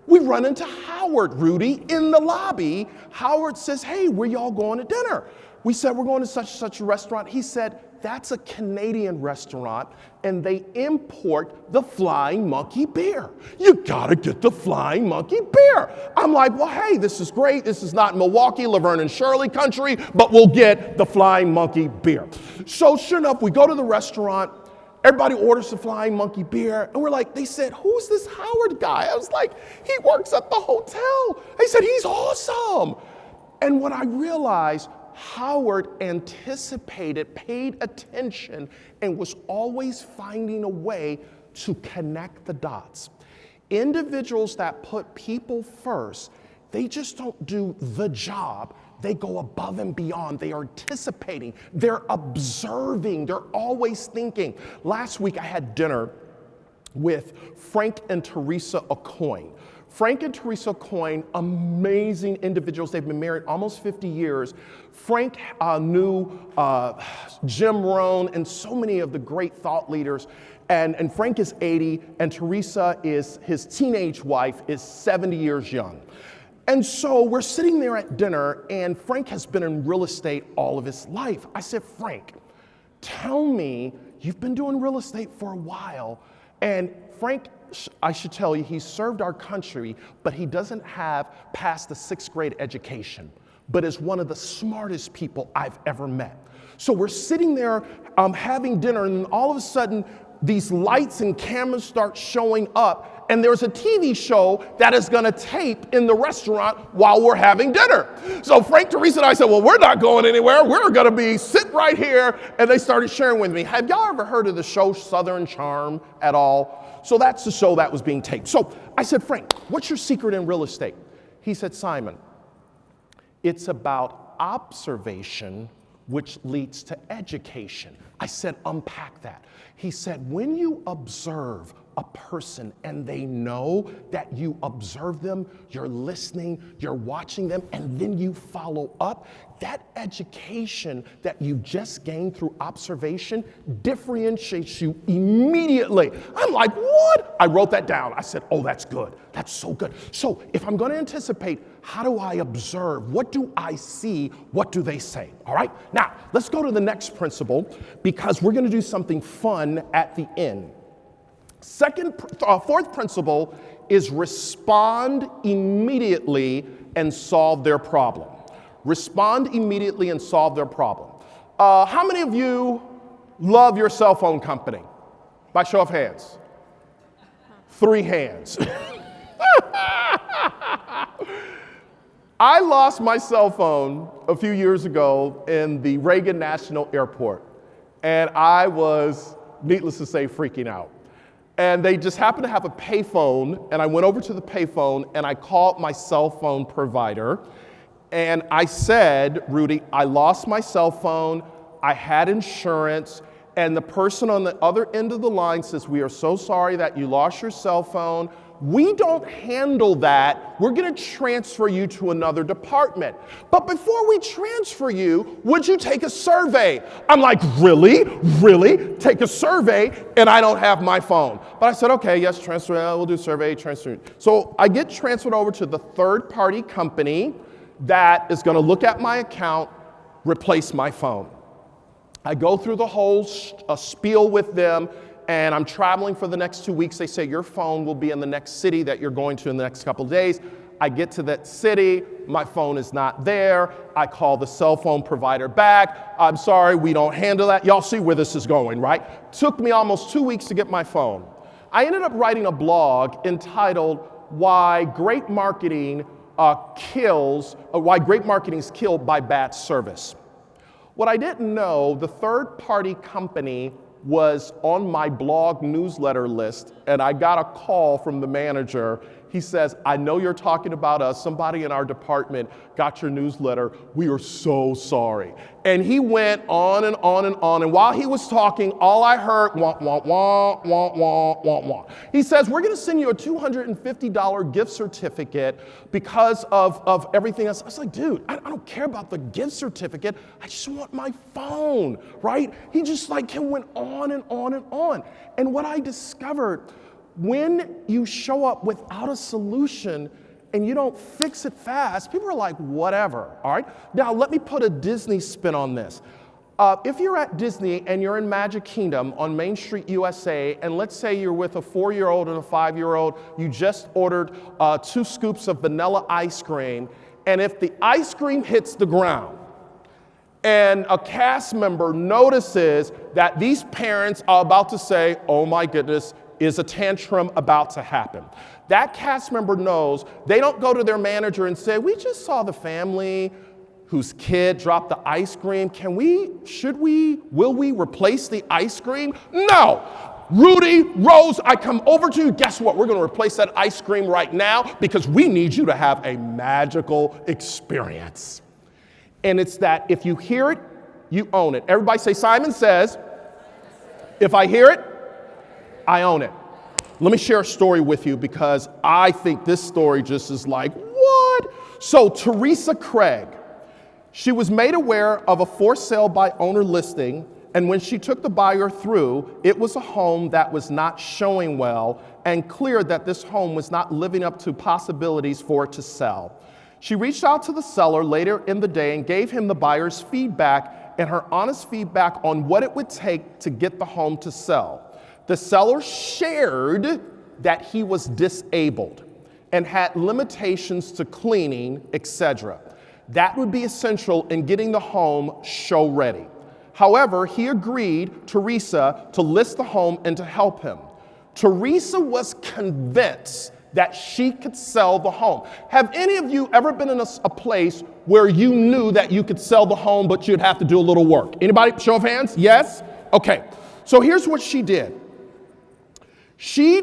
We run into Howard, Rudy, in the lobby. Howard says, hey, where y'all going to dinner? We said, we're going to such and such a restaurant. He said, that's a Canadian restaurant, and they import the Flying Monkey beer. You gotta get the Flying Monkey beer. I'm like, well, hey, this is great. This is not Milwaukee, Laverne and Shirley country, but we'll get the Flying Monkey beer. So sure enough, we go to the restaurant. Everybody orders the Flying Monkey beer, and we're like, they said, who's this Howard guy? I was like, he works at the hotel. They said, he's awesome. And what I realized, Howard anticipated, paid attention, and was always finding a way to connect the dots. Individuals that put people first, they just don't do the job. They go above and beyond. They are anticipating. They're observing. They're always thinking. Last week, I had dinner with Frank and Teresa Aucoin. Frank and Teresa Aucoin, amazing individuals. They've been married almost 50 years. Frank knew Jim Rohn and so many of the great thought leaders. And Frank is 80, and Teresa, is his teenage wife, is 70 years young. And so we're sitting there at dinner, and Frank has been in real estate all of his life. I said, Frank, tell me, you've been doing real estate for a while, and Frank, I should tell you, he served our country, but he doesn't have past the 6th grade education, but is one of the smartest people I've ever met. So we're sitting there having dinner, and all of a sudden, these lights and cameras start showing up, and there's a TV show that is gonna tape in the restaurant while we're having dinner. So Frank, Teresa, and I said, well, we're not going anywhere. We're gonna be sit right here. And they started sharing with me, have y'all ever heard of the show Southern Charm at all? So that's the show that was being taped. So I said, Frank, what's your secret in real estate? He said, Simon, it's about observation, which leads to education. I said, unpack that. He said, when you observe a person and they know that you observe them, you're listening, you're watching them, and then you follow up, that education that you just gained through observation differentiates you immediately. I'm like, what? I wrote that down. I said, oh, that's good. That's so good. So if I'm going to anticipate, how do I observe? What do I see? What do they say? All right? Now, let's go to the next principle, because we're going to do something fun at the end. Fourth principle is respond immediately and solve their problem. Respond immediately and solve their problem. How many of you love your cell phone company? By show of hands. 3 hands. I lost my cell phone a few years ago in the Reagan National Airport, and I was, needless to say, freaking out. And they just happened to have a payphone, and I went over to the payphone and I called my cell phone provider, and I said, Rudy, I lost my cell phone, I had insurance, and the person on the other end of the line says, we are so sorry that you lost your cell phone. We don't handle that. We're going to transfer you to another department. But before we transfer you, would you take a survey? I'm like, really? Really? Take a survey, and I don't have my phone. But I said, okay, yes, transfer. We'll do survey, transfer. So I get transferred over to the third-party company that is going to look at my account, replace my phone. I go through the whole spiel with them, and I'm traveling for the next 2 weeks. They say, your phone will be in the next city that you're going to in the next couple of days. I get to that city, my phone is not there. I call the cell phone provider back. I'm sorry, we don't handle that. Y'all see where this is going, right? Took me almost 2 weeks to get my phone. I ended up writing a blog entitled, Why Great Marketing is Killed by Bad Service. What I didn't know, the third-party company was on my blog newsletter list, and I got a call from the manager. He says, I know you're talking about us. Somebody in our department got your newsletter. We are so sorry. And he went on and on and on. And while he was talking, all I heard, wah, wah, wah, wah, wah, wah, wah. He says, we're going to send you a $250 gift certificate because of everything else. I was like, dude, I don't care about the gift certificate. I just want my phone, right? He just went on and on and on. And what I discovered, when you show up without a solution, and you don't fix it fast, people are like, whatever, all right? Now, let me put a Disney spin on this. If you're at Disney and you're in Magic Kingdom on Main Street, USA, and let's say you're with a 4-year-old and a 5-year-old, you just ordered 2 scoops of vanilla ice cream, and if the ice cream hits the ground, and a cast member notices that these parents are about to say, oh my goodness, is a tantrum about to happen? That cast member knows they don't go to their manager and say, we just saw the family whose kid dropped the ice cream. Will we replace the ice cream? No. Rudy, Rose, I come over to you. Guess what? We're going to replace that ice cream right now because we need you to have a magical experience. And it's that if you hear it, you own it. Everybody say, Simon says, if I hear it, I own it. Let me share a story with you because I think this story just is like, what? So Teresa Craig, she was made aware of a for sale by owner listing, and when she took the buyer through, it was a home that was not showing well and clear that this home was not living up to possibilities for it to sell. She reached out to the seller later in the day and gave him the buyer's feedback and her honest feedback on what it would take to get the home to sell. The seller shared that he was disabled and had limitations to cleaning, etc. That would be essential in getting the home show ready. However, he agreed Teresa to list the home and to help him. Teresa was convinced that she could sell the home. Have any of you ever been in a place where you knew that you could sell the home, but you'd have to do a little work? Anybody? Show of hands? Yes? Okay. So here's what she did. She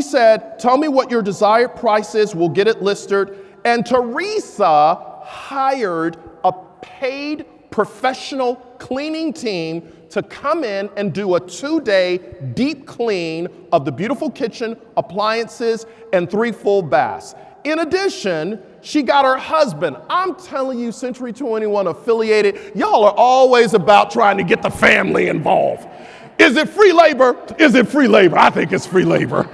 said, tell me what your desired price is, we'll get it listed. And Teresa hired a paid professional cleaning team to come in and do a 2-day deep clean of the beautiful kitchen, appliances, and 3 full baths. In addition, she got her husband. I'm telling you, Century 21 affiliated, y'all are always about trying to get the family involved. Is it free labor? Is it free labor? I think it's free labor.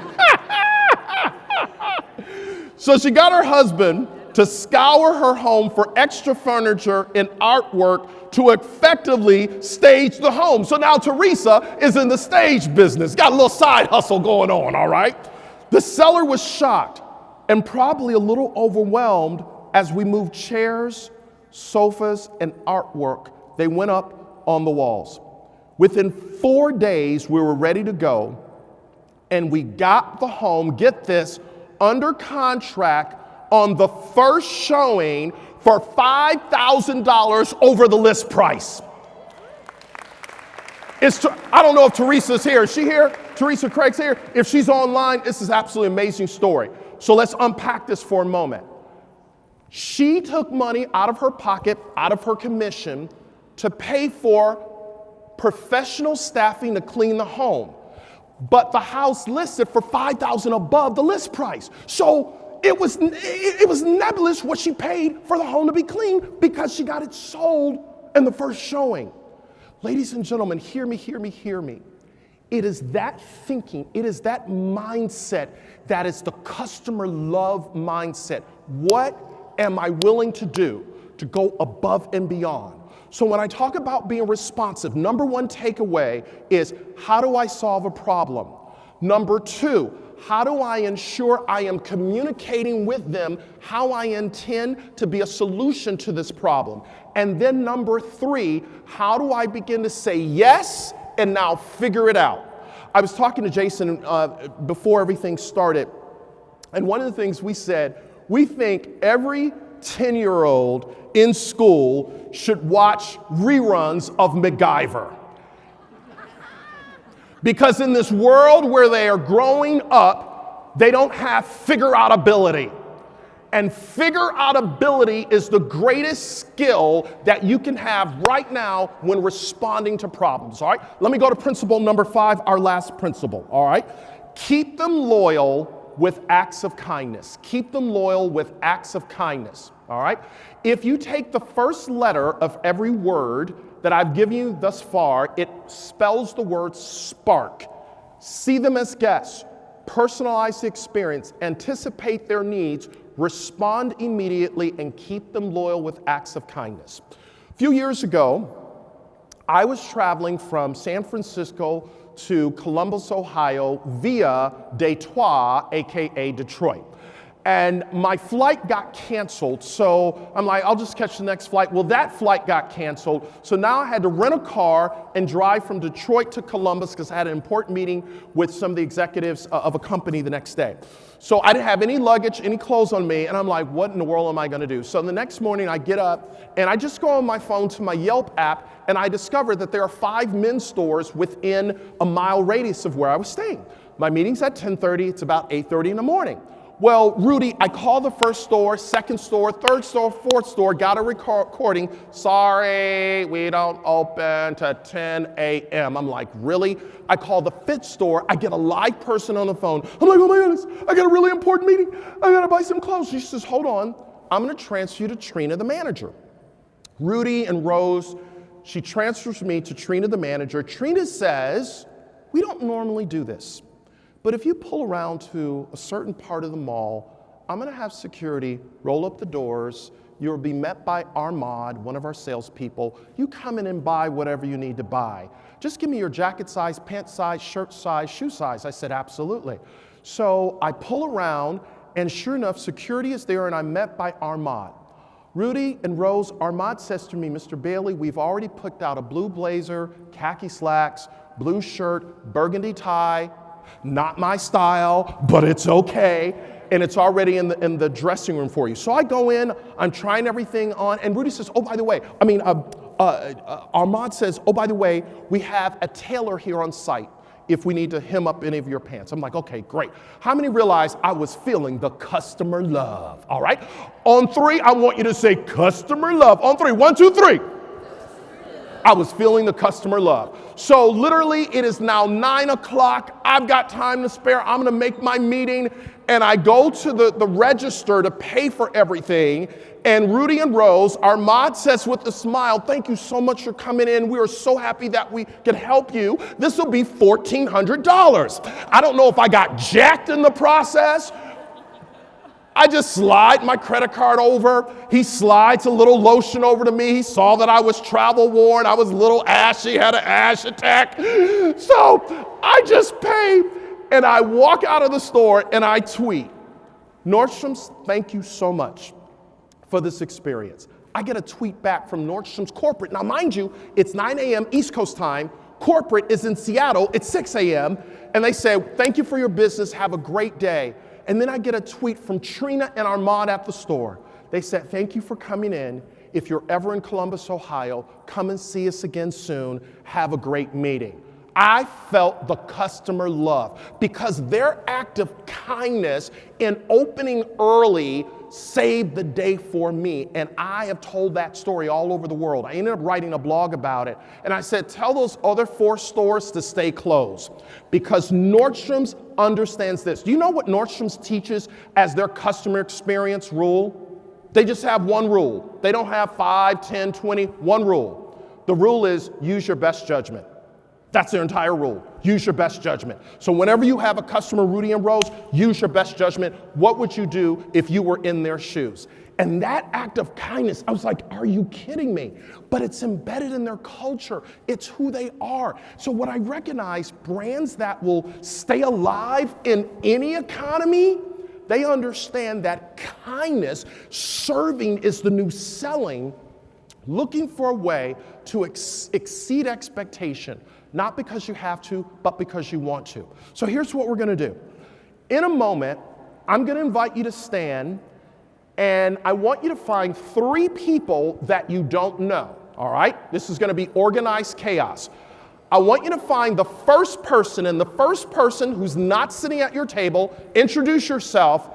So she got her husband to scour her home for extra furniture and artwork to effectively stage the home. So now Teresa is in the stage business, got a little side hustle going on, all right? The seller was shocked and probably a little overwhelmed as we moved chairs, sofas, and artwork. They went up on the walls. Within 4 days, we were ready to go, and we got the home, get this, under contract on the first showing for $5,000 over the list price. I don't know if Teresa's here. Is she here? Teresa Craig's here. If she's online, this is absolutely amazing story. So let's unpack this for a moment. She took money out of her pocket, out of her commission, to pay for professional staffing to clean the home. But the house listed for $5,000 above the list price. So it was nebulous what she paid for the home to be cleaned because she got it sold in the first showing. Ladies and gentlemen, hear me, hear me, hear me. It is that thinking, it is that mindset that is the customer love mindset. What am I willing to do to go above and beyond? So when I talk about being responsive, number one takeaway is, how do I solve a problem? Number two, how do I ensure I am communicating with them how I intend to be a solution to this problem? And then number three, how do I begin to say yes and now figure it out? I was talking to Jason before everything started, and one of the things we said, we think every 10-year-old in school should watch reruns of MacGyver. Because in this world where they are growing up, they don't have figure-out ability. And figure-out ability is the greatest skill that you can have right now when responding to problems, all right? Let me go to principle number 5, our last principle, all right? Keep them loyal with acts of kindness. Keep them loyal with acts of kindness, all right? If you take the first letter of every word that I've given you thus far, it spells the word spark. See them as guests, personalize the experience, anticipate their needs, respond immediately, and keep them loyal with acts of kindness. A few years ago, I was traveling from San Francisco to Columbus, Ohio via Detroit, aka Detroit. And my flight got canceled, so I'm like, I'll just catch the next flight. Well, that flight got canceled, so now I had to rent a car and drive from Detroit to Columbus because I had an important meeting with some of the executives of a company the next day. So I didn't have any luggage, any clothes on me, and I'm like, what in the world am I gonna do? So the next morning I get up and I just go on my phone to my Yelp app and I discover that there are 5 men's stores within a mile radius of where I was staying. My meeting's at 10:30, it's about 8:30 in the morning. Well, Rudy, I called the first store, second store, third store, fourth store, got a recording. Sorry, we don't open to 10 a.m. I'm like, really? I call the fifth store, I get a live person on the phone. I'm like, oh my goodness, I got a really important meeting. I gotta buy some clothes. She says, hold on, I'm gonna transfer you to Trina, the manager. Rudy and Rose, she transfers me to Trina, the manager. Trina says, we don't normally do this, but if you pull around to a certain part of the mall, I'm gonna have security roll up the doors. You'll be met by Armand, one of our salespeople. You come in and buy whatever you need to buy. Just give me your jacket size, pant size, shirt size, shoe size. I said, absolutely. So I pull around, and sure enough, security is there, and I'm met by Armand. Rudy and Rose, Armand says to me, Mr. Bailey, we've already picked out a blue blazer, khaki slacks, blue shirt, burgundy tie. Not my style, but it's okay. And it's already in the dressing room for you. So I go in, I'm trying everything on, and Rudy says, oh, by the way, Armand says, oh, by the way, we have a tailor here on site if we need to hem up any of your pants. I'm like, okay, great. How many realize I was feeling the customer love? All right. On 3, I want you to say customer love. On 3, 1, 2, 3. I was feeling the customer love. So literally it is now 9 o'clock. I've got time to spare. I'm gonna make my meeting. And I go to the register to pay for everything. And Rudy and Rose, Armand says with a smile, thank you so much for coming in. We are so happy that we could help you. This will be $1,400. I don't know if I got jacked in the process. I just slide my credit card over. He slides a little lotion over to me. He saw that I was travel worn. I was a little ashy, had an ash attack. So I just pay, and I walk out of the store and I tweet, Nordstrom's, thank you so much for this experience. I get a tweet back from Nordstrom's corporate. Now, mind you, it's 9 a.m. East Coast time. Corporate is in Seattle. It's 6 a.m. And they say, thank you for your business. Have a great day. And then I get a tweet from Trina and Armand at the store. They said, thank you for coming in. If you're ever in Columbus, Ohio, come and see us again soon. Have a great meeting. I felt the customer love because their act of kindness in opening early saved the day for me. And I have told that story all over the world. I ended up writing a blog about it. And I said, tell those other 4 stores to stay closed because Nordstrom's understands this. Do you know what Nordstrom's teaches as their customer experience rule? They just have one rule. They don't have 5, 10, 20, one rule. The rule is use your best judgment. That's their entire rule. Use your best judgment. So whenever you have a customer, Rudy and Rose, use your best judgment. What would you do if you were in their shoes? And that act of kindness, I was like, are you kidding me? But it's embedded in their culture. It's who they are. So what I recognize, brands that will stay alive in any economy, they understand that kindness, serving is the new selling, looking for a way to exceed expectation. Not because you have to, but because you want to. So here's what we're gonna do. In a moment, I'm gonna invite you to stand, and I want you to find 3 people that you don't know, all right? This is gonna be organized chaos. I want you to find the first person, and the first person who's not sitting at your table, introduce yourself,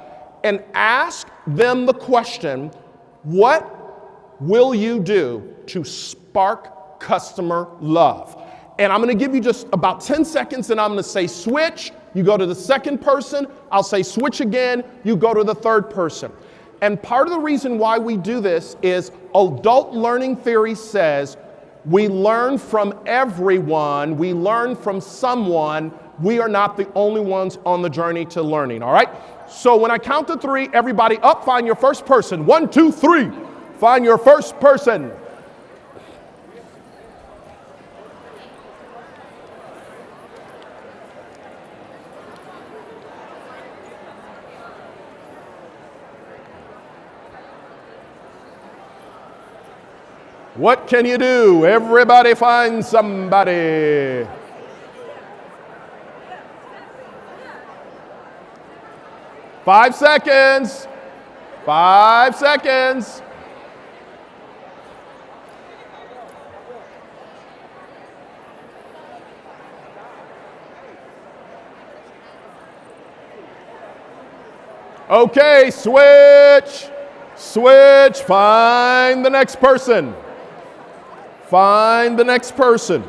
and ask them the question, what will you do to spark customer love? And I'm gonna give you just about 10 seconds and I'm gonna say switch, you go to the second person, I'll say switch again, you go to the third person. And part of the reason why we do this is adult learning theory says we learn from everyone, we learn from someone, We are not the only ones on the journey to learning, all right? So when I count to 3, everybody up, find your first person. 1, 2, 3. Find your first person. What can you do? Everybody find somebody. Five seconds. 5 seconds. Okay, switch. Switch. Find the next person. Find the next person.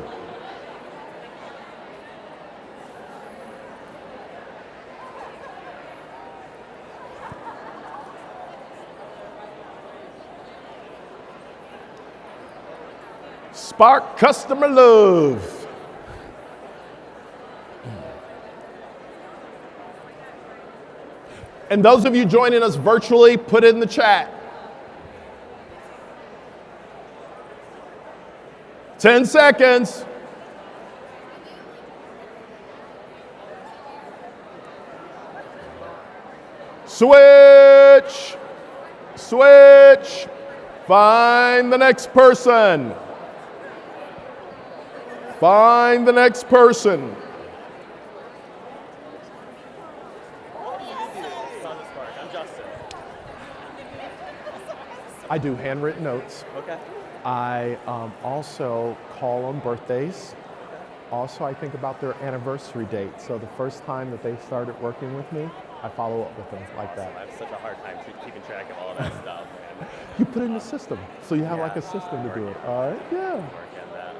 Spark customer love. And those of you joining us virtually, put it in the chat. 10 seconds. Switch. Switch. Find the next person. Find the next person. I do handwritten notes. Okay. I also call on birthdays. Also, I think about their anniversary date. So the first time that they started working with me, I follow up with them like that. I have such a hard time keeping track of all of that stuff, man. You put it in the system, so you have like a system to do it. All right, yeah. Working that.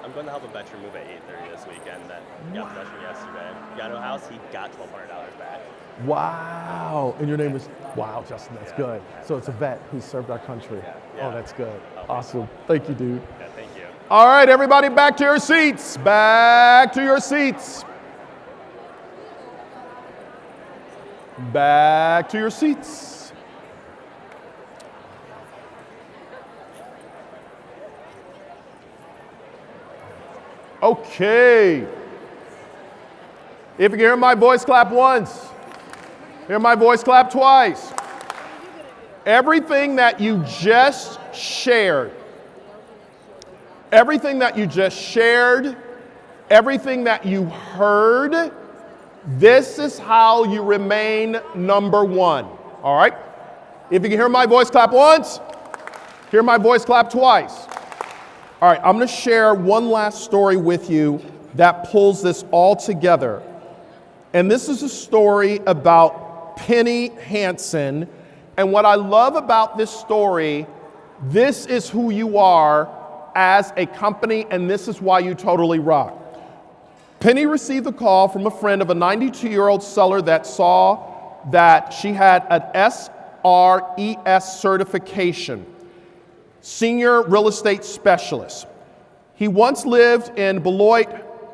I'm going to help a veteran move at 8:30 this weekend. That got possession yesterday. Got to a house, he got $1,200 back. Wow. And your name is, wow, Justin, that's good. So it's a vet who served our country. Yeah. Oh, that's good. Awesome. Thank you, dude. Yeah, thank you. All right, everybody, back to your seats. Back to your seats. Back to your seats. Okay. If you can hear my voice, clap once. Hear my voice, clap twice. Everything that you just shared, everything that you just shared, everything that you heard, this is how you remain number one. All right? If you can hear my voice, clap once. Hear my voice, clap twice. All right, I'm going to share one last story with you that pulls this all together. And this is a story about Penny Hansen. And what I love about this story, this is who you are as a company, and this is why you totally rock. Penny received a call from a friend of a 92-year-old seller that saw that she had an SRES certification, Senior Real Estate Specialist. He once lived in Beloit,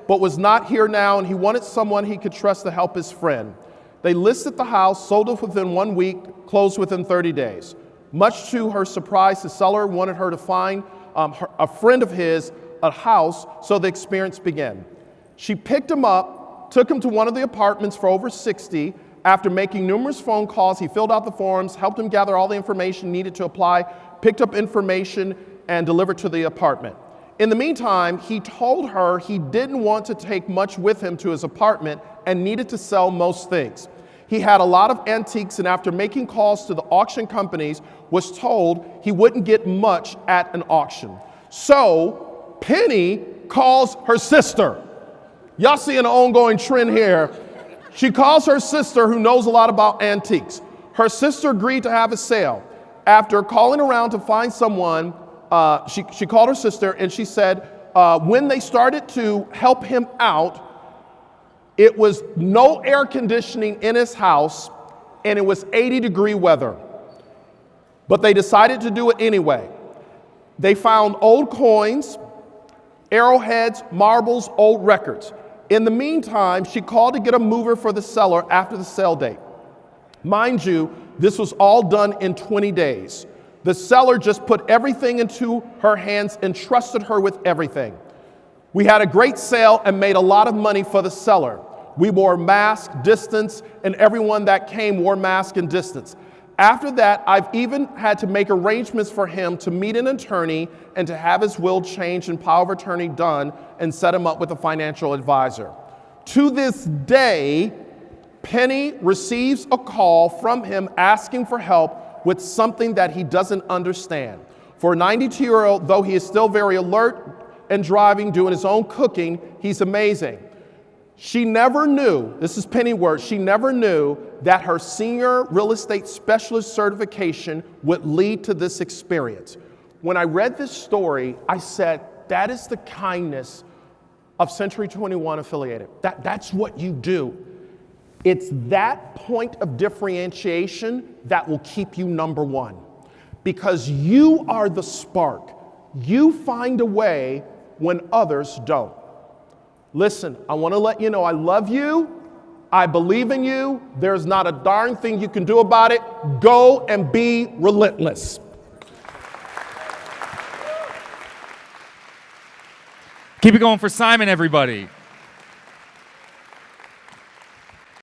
but was not here now, and he wanted someone he could trust to help his friend. They listed the house, sold it within 1 week, closed within 30 days. Much to her surprise, the seller wanted her to find a friend of his a house, so the experience began. She picked him up, took him to one of the apartments for over 60. After making numerous phone calls, he filled out the forms, helped him gather all the information needed to apply, picked up information, and delivered to the apartment. In the meantime, he told her he didn't want to take much with him to his apartment and needed to sell most things. He had a lot of antiques, and after making calls to the auction companies, was told he wouldn't get much at an auction. So Penny calls her sister. Y'all see an ongoing trend here. She calls her sister, who knows a lot about antiques. Her sister agreed to have a sale. After calling around to find someone, she called her sister, and she said when they started to help him out, it was no air conditioning in his house, and it was 80-degree weather. But they decided to do it anyway. They found old coins, arrowheads, marbles, old records. In the meantime, she called to get a mover for the seller after the sale date. Mind you, this was all done in 20 days. The seller just put everything into her hands and trusted her with everything. We had a great sale and made a lot of money for the seller. We wore masks, distance, and everyone that came wore masks and distance. After that, I've even had to make arrangements for him to meet an attorney and to have his will changed and power of attorney done and set him up with a financial advisor. To this day, Penny receives a call from him asking for help with something that he doesn't understand. For a 92-year-old, though he is still very alert and driving, doing his own cooking, he's amazing. She never knew, this is Penny words, she never knew that her senior real estate specialist certification would lead to this experience. When I read this story, I said, that is the kindness of Century 21 Affiliated. That's what you do. It's that point of differentiation that will keep you number one. Because you are the spark. You find a way when others don't. Listen, I want to let you know I love you. I believe in you. There's not a darn thing you can do about it. Go and be relentless. Keep it going for Simon, everybody.